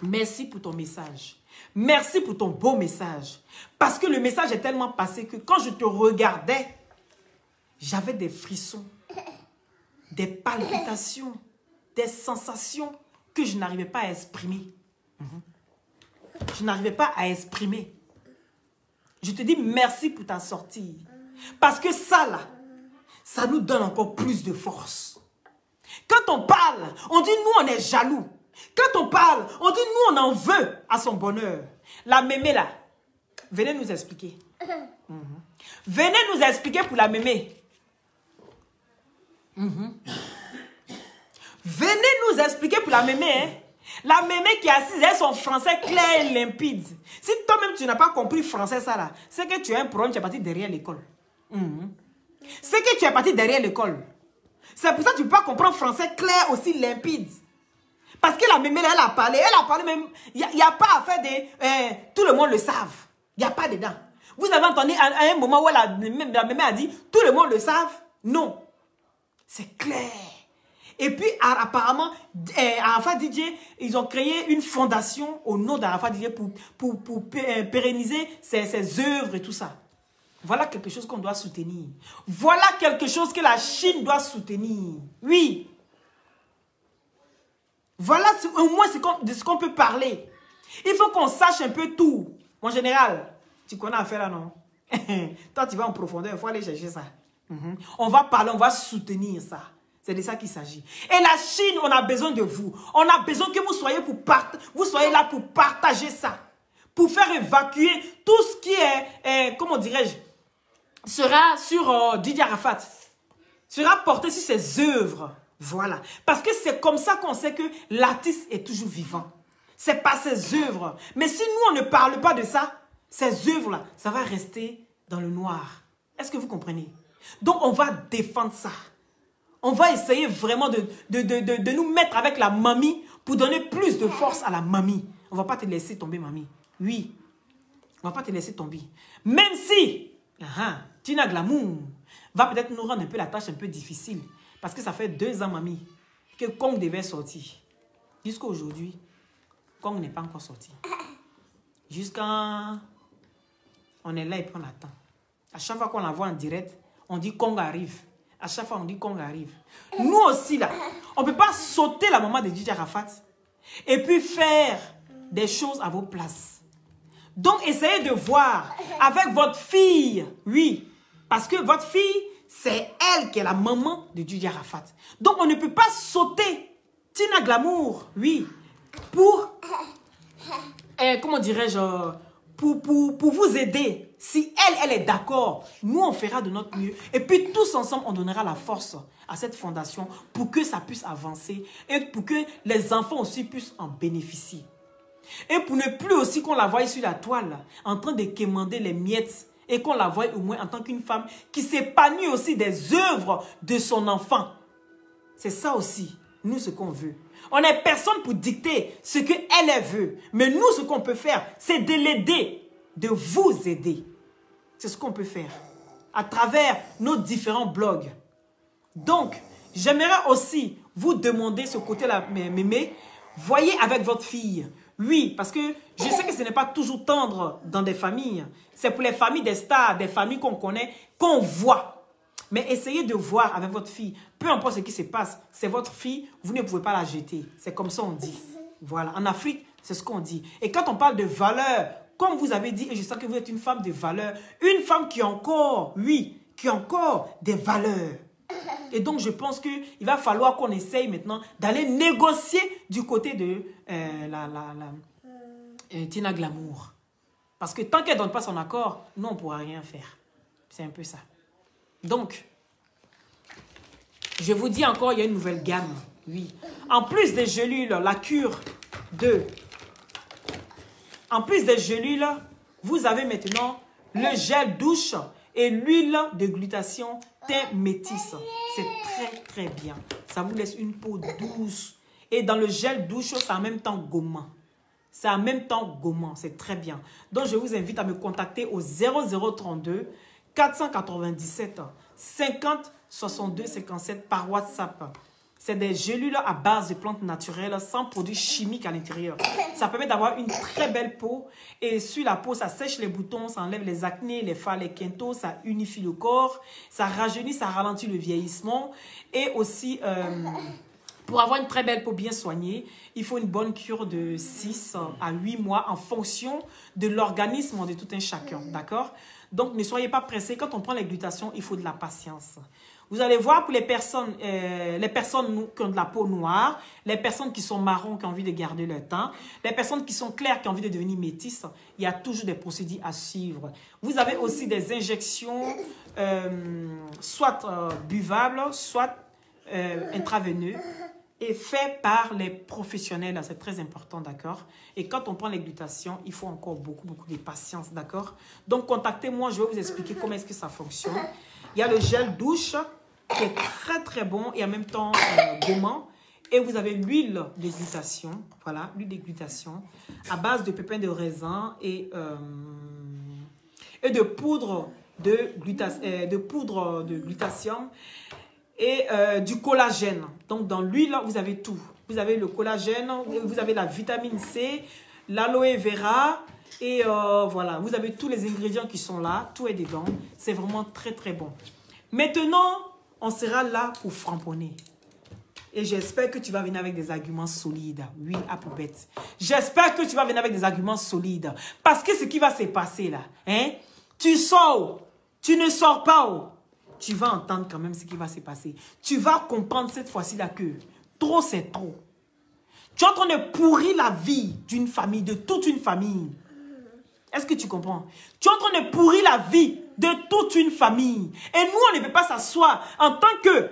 merci pour ton message. Merci pour ton beau message. Parce que le message est tellement passé que quand je te regardais, j'avais des frissons, des palpitations, des sensations que je n'arrivais pas à exprimer. Je n'arrivais pas à exprimer. Je te dis merci pour ta sortie. Parce que ça là, ça nous donne encore plus de force. Quand on parle, on dit nous on est jaloux. Quand on parle, on dit nous on en veut à son bonheur. La mémé là, venez nous expliquer. Venez nous expliquer pour la mémé. Venez nous expliquer pour la mémé. Hein? La mémé qui est assise, elle son français clair et limpide. Si toi-même tu n'as pas compris français ça là, c'est que tu as un problème, tu es parti derrière l'école. C'est que tu es parti derrière l'école. C'est pour ça que tu ne peux pas comprendre français clair aussi limpide. Parce que la mémé là, elle a parlé même, il n'y a pas à faire des... tout le monde le savent. Il n'y a pas dedans. Vous avez entendu à un moment où la mémé a dit, tout le monde le savent? Non. C'est clair. Et puis, apparemment, Arafat DJ, ils ont créé une fondation au nom d'Arafat DJ pour pérenniser ses œuvres et tout ça. Voilà quelque chose qu'on doit soutenir. Voilà quelque chose que la Chine doit soutenir. Oui. Voilà au moins de ce qu'on peut parler. Il faut qu'on sache un peu tout. Mon général, tu connais affaire là, non? Toi, tu vas en profondeur, il faut aller chercher ça. On va parler, on va soutenir ça. C'est de ça qu'il s'agit. Et la Chine, on a besoin de vous. On a besoin que vous soyez là pour partager ça. Pour faire évacuer tout ce qui est, comment dirais-je, sera sur Didier Arafat. Sera porté sur ses œuvres. Voilà. Parce que c'est comme ça qu'on sait que l'artiste est toujours vivant. C'est pas ses œuvres. Mais si nous, on ne parle pas de ça, ces œuvres-là, ça va rester dans le noir. Est-ce que vous comprenez? Donc, on va défendre ça. On va essayer vraiment de nous mettre avec la mamie pour donner plus de force à la mamie. On ne va pas te laisser tomber, mamie. Oui. On ne va pas te laisser tomber. Même si Tina Glamour va peut-être nous rendre un peu la tâche un peu difficile. Parce que ça fait 2 ans, mamie, que Kong devait sortir. Jusqu'à aujourd'hui, Kong n'est pas encore sorti. Jusqu'à... On est là et puis on attend. À chaque fois qu'on la voit en direct, on dit Kong arrive. À chaque fois, on dit Kong arrive. Nous aussi, là, on ne peut pas sauter la maman de Didier Arafat et puis faire des choses à vos places. Donc, essayez de voir avec votre fille. Oui, parce que votre fille, c'est elle qui est la maman de Didier Arafat. Donc, on ne peut pas sauter Tina Glamour, oui, pour, comment dirais-je, pour vous aider. Si elle est d'accord, nous, on fera de notre mieux. Et puis, tous ensemble, on donnera la force à cette fondation pour que ça puisse avancer et pour que les enfants aussi puissent en bénéficier. Et pour ne plus aussi qu'on la voie sur la toile, en train de quémander les miettes, et qu'on la voie au moins en tant qu'une femme qui s'épanouit aussi des œuvres de son enfant. C'est ça aussi, nous, ce qu'on veut. On n'est personne pour dicter ce qu'elle veut. Mais nous, ce qu'on peut faire, c'est de l'aider, de vous aider. C'est ce qu'on peut faire. à travers nos différents blogs. Donc, j'aimerais aussi vous demander ce côté-là, mémé. Voyez avec votre fille. Oui, parce que je sais que ce n'est pas toujours tendre dans des familles. C'est pour les familles des stars, des familles qu'on connaît, qu'on voit. Mais essayez de voir avec votre fille. Peu importe ce qui se passe, c'est votre fille, vous ne pouvez pas la jeter. C'est comme ça on dit. Voilà, en Afrique, c'est ce qu'on dit. Et quand on parle de valeur, comme vous avez dit, et je sais que vous êtes une femme de valeur, une femme qui a encore, oui, qui a encore des valeurs. Et donc, je pense qu'il va falloir qu'on essaye maintenant d'aller négocier du côté de Tina Glamour. Parce que tant qu'elle ne donne pas son accord, nous, on ne pourra rien faire. C'est un peu ça. Donc, je vous dis encore, il y a une nouvelle gamme. Oui. En plus des gélules, la cure de... En plus des gélules, vous avez maintenant le gel douche et l'huile de glutation teint métisse. C'est très très bien. Ça vous laisse une peau douce. Et dans le gel douche, c'est en même temps gommant. C'est en même temps gommant. C'est très bien. Donc je vous invite à me contacter au 0032 497 50 62 57 par WhatsApp. C'est des gélules à base de plantes naturelles sans produits chimiques à l'intérieur. Ça permet d'avoir une très belle peau. Et sur la peau, ça sèche les boutons, ça enlève les acnés, les fards, les quintos, ça unifie le corps, ça rajeunit, ça ralentit le vieillissement. Et aussi, pour avoir une très belle peau bien soignée, il faut une bonne cure de 6 à 8 mois en fonction de l'organisme de tout un chacun. D'accord? Donc, ne soyez pas pressés. Quand on prend les glutations, il faut de la patience. Vous allez voir pour les personnes qui ont de la peau noire, les personnes qui sont marrons, qui ont envie de garder leur teint, les personnes qui sont claires, qui ont envie de devenir métisses, il y a toujours des procédés à suivre. Vous avez aussi des injections, soit buvables, soit intraveineuses, et fait par les professionnels. C'est très important, d'accord? Et quand on prend les glutations, il faut encore beaucoup de patience, d'accord? Donc, contactez-moi, je vais vous expliquer comment est-ce que ça fonctionne. Il y a le gel douche qui est très très bon et en même temps gommant. Et vous avez l'huile de glutation, voilà, l'huile de glutation à base de pépins de raisin et de poudre de glutathium et du collagène. Donc dans l'huile, vous avez tout. Vous avez le collagène, vous avez la vitamine C, l'aloe vera. Et voilà, vous avez tous les ingrédients qui sont là, tout est dedans. C'est vraiment très très bon. Maintenant, on sera là pour framponner. Et j'espère que tu vas venir avec des arguments solides. Oui, à poubette. J'espère que tu vas venir avec des arguments solides. Parce que ce qui va se passer là, hein, tu sors, tu ne sors pas, tu vas entendre quand même ce qui va se passer. Tu vas comprendre cette fois-ci là que trop c'est trop. Tu es en train de pourrir la vie d'une famille, de toute une famille. Est-ce que tu comprends? Tu es en train de pourrir la vie de toute une famille. Et nous, on ne peut pas s'asseoir en tant que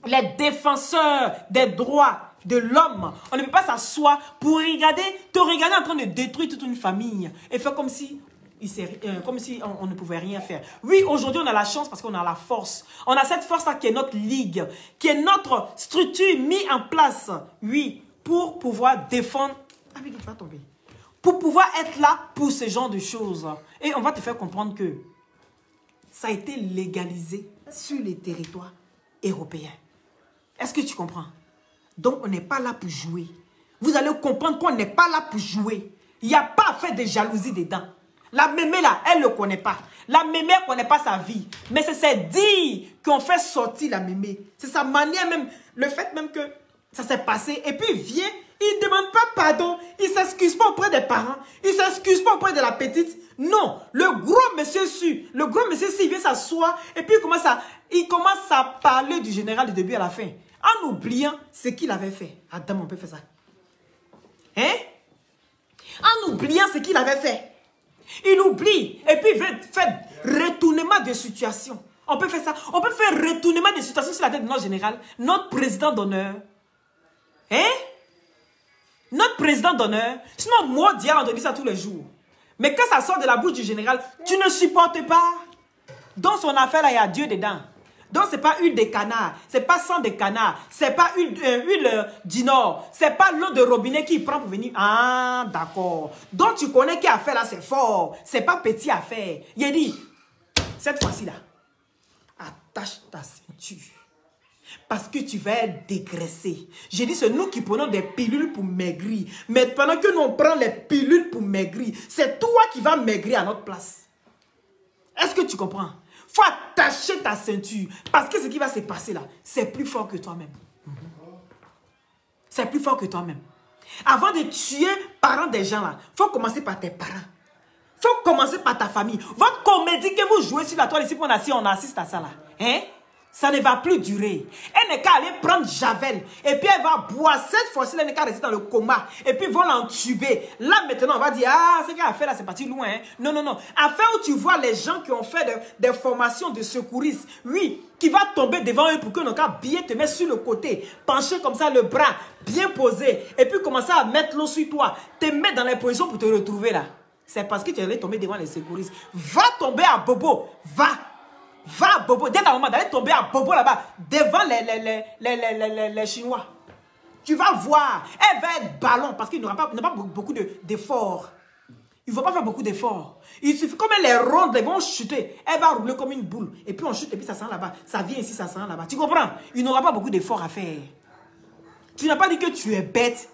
les défenseurs des droits de l'homme. On ne peut pas s'asseoir pour te regarder en train de détruire toute une famille et faire comme si on ne pouvait rien faire. Oui, aujourd'hui, on a la chance parce qu'on a la force. On a cette force-là qui est notre ligue, qui est notre structure mise en place, oui, pour pouvoir défendre... Ah oui, tu vas tomber. Pour pouvoir être là pour ce genre de choses. Et on va te faire comprendre que ça a été légalisé sur les territoires européens. Est-ce que tu comprends? Donc, on n'est pas là pour jouer. Vous allez comprendre qu'on n'est pas là pour jouer. Il n'y a pas à faire de jalousie dedans. La mémé là, elle ne le connaît pas. La mémé ne connaît pas sa vie. Mais c'est ses dires qu'on fait sortir la mémé. C'est sa manière même, le fait même que ça s'est passé. Et puis il vient, il ne demande pas pardon. Il ne s'excuse pas auprès des parents. Il ne s'excuse pas auprès de la petite. Non, le gros monsieur il vient s'asseoir. Et puis il commence à parler du général du début à la fin. En oubliant ce qu'il avait fait. Adam, on peut faire ça. Hein? En oubliant ce qu'il avait fait. Il oublie. Et puis il veut faire retournement de situation. On peut faire ça. On peut faire retournement de situation sur la tête de notre général. Notre président d'honneur. Hein? Notre président d'honneur. Sinon, moi, Dia, on te dit ça tous les jours. Mais quand ça sort de la bouche du général, tu ne supportes pas. Dans son affaire, là, il y a Dieu dedans. Donc, ce n'est pas huile de canard. Ce n'est pas sang de canard. Ce n'est pas huile du Nord. Ce n'est pas l'eau de robinet qui prend pour venir. Ah, d'accord. Donc, tu connais qui a fait là, c'est fort. Ce n'est pas petit à faire. Il a dit, cette fois-ci là, attache ta ceinture. Parce que tu vas être dégraissé. J'ai dit, c'est nous qui prenons des pilules pour maigrir. Mais pendant que nous on prend les pilules pour maigrir, c'est toi qui vas maigrir à notre place. Est-ce que tu comprends? Il faut attacher ta ceinture. Parce que ce qui va se passer là, c'est plus fort que toi-même. C'est plus fort que toi-même. Avant de tuer parents des gens là, il faut commencer par tes parents. Il faut commencer par ta famille. Votre comédie que vous jouez sur la toile ici, on assiste à ça là. Hein? Ça ne va plus durer. Elle n'est qu'à aller prendre Javel. Et puis elle va boire. Cette fois-ci, elle n'est qu'à rester dans le coma. Et puis ils vont l'entuber. Là maintenant, on va dire, ah, ce qu'elle a fait là, c'est parti loin. Hein? Non, non, non. Afin où tu vois les gens qui ont fait des formations de secouristes. Oui, qui va tomber devant eux pour que nos cas bien te mettre sur le côté. Pencher comme ça le bras, bien posé. Et puis commencer à mettre l'eau sur toi. Te mettre dans les positions pour te retrouver là. C'est parce que tu allais tomber devant les secouristes. Va tomber à Bobo. Va. Va, Bobo, dis à ta maman d'aller tomber à Bobo là-bas, devant les Chinois. Tu vas voir, elle va être ballon parce qu'il n'y aura pas beaucoup d'efforts. Il ne faut pas faire beaucoup d'efforts. Il suffit comme les rondes, elles vont chuter. Elle va rouler comme une boule. Et puis on chute et puis ça sent là-bas. Ça vient ici, ça sent là-bas. Tu comprends? Il n'aura pas beaucoup d'efforts à faire. Tu n'as pas dit que tu es bête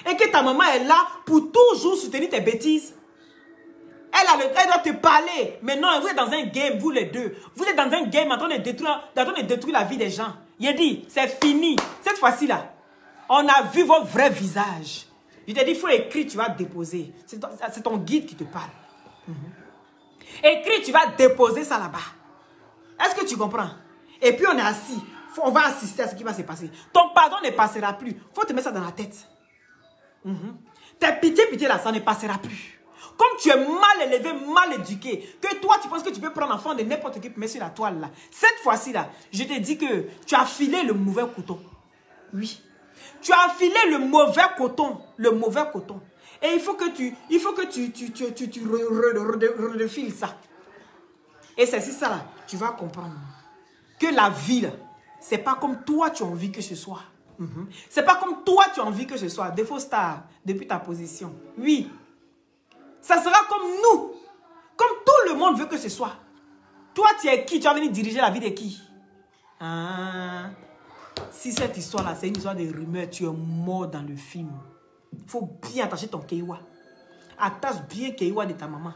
et que ta maman est là pour toujours soutenir tes bêtises. Elle doit te parler. Mais non, vous êtes dans un game, vous les deux. Vous êtes dans un game en train de détruire la vie des gens. Il a dit, c'est fini. Cette fois-ci là, on a vu votre vrai visage. Je t'ai dit, il faut écrire, tu vas déposer. C'est ton guide qui te parle. Écris, tu vas déposer ça là-bas. Est-ce que tu comprends? Et puis on est assis. On va assister à ce qui va se passer. Ton pardon ne passera plus. Il faut te mettre ça dans la tête. Tes pitié là, ça ne passera plus. Comme tu es mal élevé, mal éduqué, que toi tu penses que tu peux prendre l'enfant de n'importe qui, mais sur la toile là. Cette fois-ci là, je te dis que tu as filé le mauvais coton. Oui. Tu as filé le mauvais coton. Le mauvais coton. Et il faut que tu refiles ça. Et c'est ça là, tu vas comprendre que la vie là, c'est pas comme toi tu as envie que ce soit. C'est pas comme toi tu as envie que ce soit. Défaut star, depuis ta position. Oui. Ça sera comme nous. Comme tout le monde veut que ce soit. Toi, tu es qui? Tu vas venir diriger la vie de qui? Ah. Si cette histoire-là, c'est une histoire de rumeur, tu es mort dans le film. Il faut bien attacher ton Keiwa. Attache bien Keiwa de ta maman.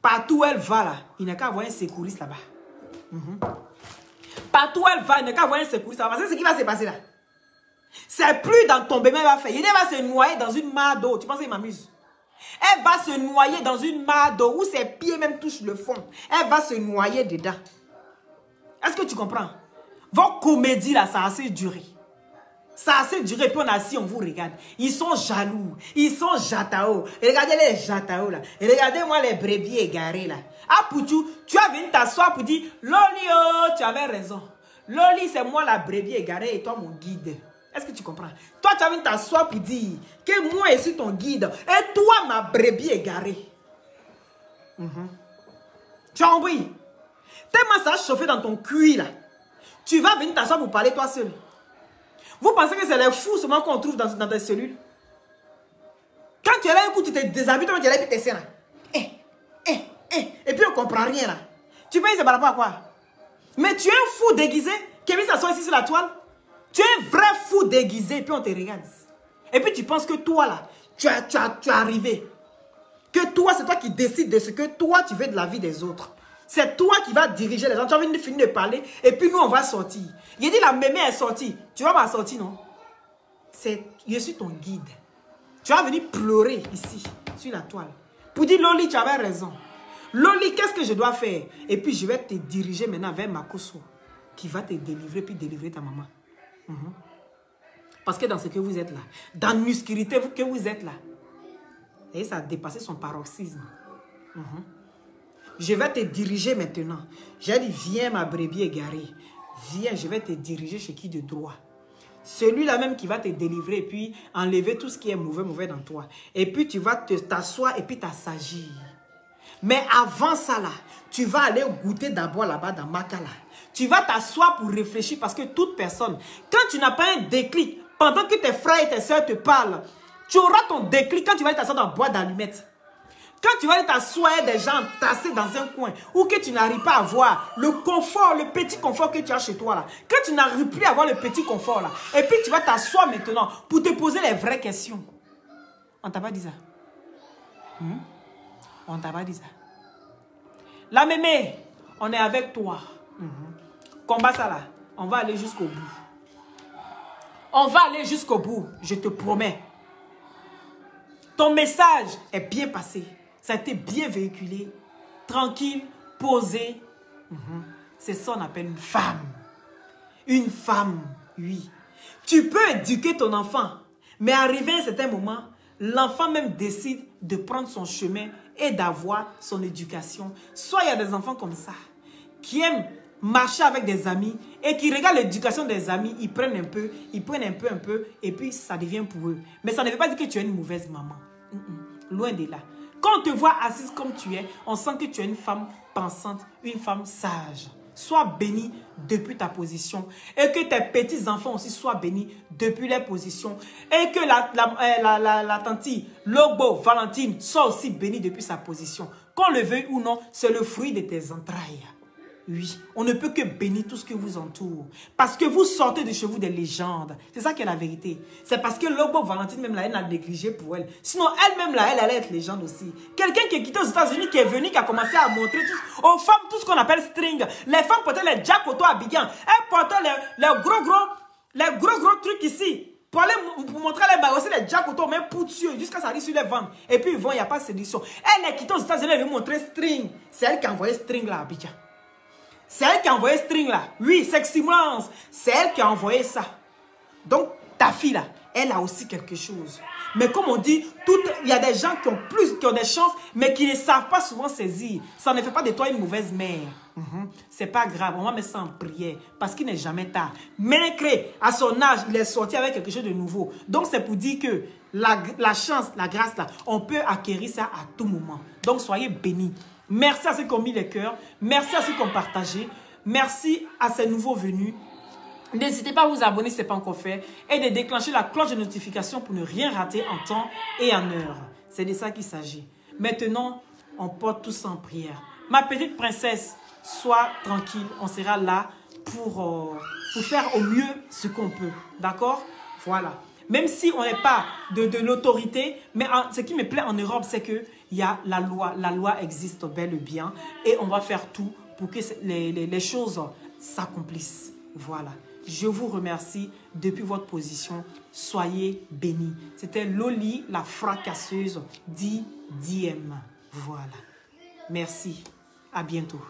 Partout où elle va, là, il n'y a qu'à avoir un secouriste là-bas. Partout où elle va, il n'y a qu'à avoir un secouriste là-bas. C'est ce qui va se passer là. C'est plus dans ton bébé, elle va faire. Il va se noyer dans une mare d'eau. Tu penses qu'il m'amuse? Elle va se noyer dans une mare d'eau où ses pieds même touchent le fond. Elle va se noyer dedans. Est-ce que tu comprends? Vos comédies là, ça a assez duré. Ça a assez duré, puis on a assis, on vous regarde. Ils sont jaloux. Ils sont jatao. Regardez les jatao là. Regardez-moi les brebis égarés là. Ah Poutou, tu as venu t'asseoir pour dire, Loli, oh, tu avais raison. Loli, c'est moi la brebis égarée et toi mon guide. Est-ce que tu comprends? Toi, tu as envie de t'asseoir pour dire que moi, je suis ton guide. Et toi, ma brebis égarée. Tu as compris? Tellement ça a chauffé dans ton cuir, là. Tu vas venir t'asseoir pour parler toi seul. Vous pensez que c'est les fous seulement qu'on trouve dans tes cellules? Quand tu es là, écoute, tu te déshabilles, tu es là et puis tu es là. Et puis on ne comprend rien, là. Tu penses que c'est par rapport à quoi? Mais tu es un fou déguisé qui vient s'asseoir ici sur la toile. Tu es un vrai fou déguisé et puis on te regarde. Et puis tu penses que toi là, tu es arrivé. Que toi, c'est toi qui décides de ce que toi tu veux de la vie des autres. C'est toi qui vas diriger les gens. Tu as envie de finir de parler et puis nous on va sortir. Il dit la mémé est sortie. Tu vas pas sortir non? Je suis ton guide. Tu vas venir pleurer ici, sur la toile. Pour dire Loli, tu avais raison. Loli, qu'est-ce que je dois faire? Et puis je vais te diriger maintenant vers Makoso qui va te délivrer puis délivrer ta maman. Parce que dans ce que vous êtes là, dans l'obscurité que vous êtes là, et ça a dépassé son paroxysme. Je vais te diriger maintenant. J'ai dit, viens ma brebis égarée. Viens, je vais te diriger chez qui de droit. Celui-là même qui va te délivrer et puis enlever tout ce qui est mauvais dans toi. Et puis tu vas t'asseoir et puis t'assagir. Mais avant ça là, tu vas aller goûter d'abord là-bas dans Makala. Tu vas t'asseoir pour réfléchir parce que toute personne, quand tu n'as pas un déclic, pendant que tes frères et tes soeurs te parlent, tu auras ton déclic quand tu vas t'asseoir dans la boîte d'allumettes. Quand tu vas t'asseoir des gens tassés dans un coin ou que tu n'arrives pas à voir le confort, le petit confort que tu as chez toi là. Quand tu n'arrives plus à avoir le petit confort là. Et puis tu vas t'asseoir maintenant pour te poser les vraies questions. On t'a pas dit ça? On t'a pas dit ça. La mémé, on est avec toi. Combat ça là. On va aller jusqu'au bout. On va aller jusqu'au bout, je te promets. Ton message est bien passé. Ça a été bien véhiculé. Tranquille, posé. C'est ça qu'on appelle une femme. Une femme, oui. Tu peux éduquer ton enfant, mais arrivé à un certain moment, l'enfant même décide de prendre son chemin et d'avoir son éducation. Soit il y a des enfants comme ça, qui aiment marcher avec des amis et qui regardent l'éducation des amis, ils prennent un peu, et puis ça devient pour eux. Mais ça ne veut pas dire que tu es une mauvaise maman. Loin de là. Quand on te voit assise comme tu es, on sent que tu es une femme pensante, une femme sage. Sois bénie depuis ta position. Et que tes petits-enfants aussi soient bénis depuis leur position. Et que la tante Lobo, Valentine, soit aussi bénie depuis sa position. Qu'on le veuille ou non, c'est le fruit de tes entrailles. Oui, on ne peut que bénir tout ce qui vous entoure. Parce que vous sortez de chez vous des légendes. C'est ça qui est la vérité. C'est parce que Lobo Valentine, même là, elle n'a négligé pour elle. Sinon, elle-même là, elle allait être légende aussi. Quelqu'un qui est quitté aux États-Unis, qui est venu, qui a commencé à montrer aux femmes tout ce qu'on appelle string. Les femmes portaient les Jack Auto à Abidjan. Elles portaient les gros trucs ici. Pour montrer les barres aussi, les Jack Auto, même pour tuer, jusqu'à ça arrive sur les ventes. Et puis, ils vont, il n'y a pas de séduction. Elle est quittée aux États-Unis, elle veut montrer string. C'est elle qui a envoyé string là à Abidjan. C'est elle qui a envoyé string là. Oui, Sexymance. C'est elle qui a envoyé ça. Donc, ta fille là, elle a aussi quelque chose. Mais comme on dit, il y a des gens qui ont des chances, mais qui ne savent pas souvent saisir. Ça ne fait pas de toi une mauvaise mère. C'est pas grave, on va mettre ça en prière. Parce qu'il n'est jamais tard. Mais à son âge, il est sorti avec quelque chose de nouveau. Donc, c'est pour dire que la chance, la grâce là, on peut acquérir ça à tout moment. Donc, soyez bénis. Merci à ceux qui ont mis les cœurs. Merci à ceux qui ont partagé. Merci à ces nouveaux venus. N'hésitez pas à vous abonner si ce n'est pas encore fait. Et de déclencher la cloche de notification pour ne rien rater en temps et en heure. C'est de ça qu'il s'agit. Maintenant, on porte tout ça en prière. Ma petite princesse, sois tranquille. On sera là pour faire au mieux ce qu'on peut. D'accord? Voilà. Même si on n'est pas de l'autorité, mais ce qui me plaît en Europe, c'est qu'il y a la loi. La loi existe bel et bien. Et on va faire tout pour que les choses s'accomplissent. Voilà. Je vous remercie depuis votre position. Soyez bénis. C'était Loli, la fracasseuse, dit DM. Voilà. Merci. À bientôt.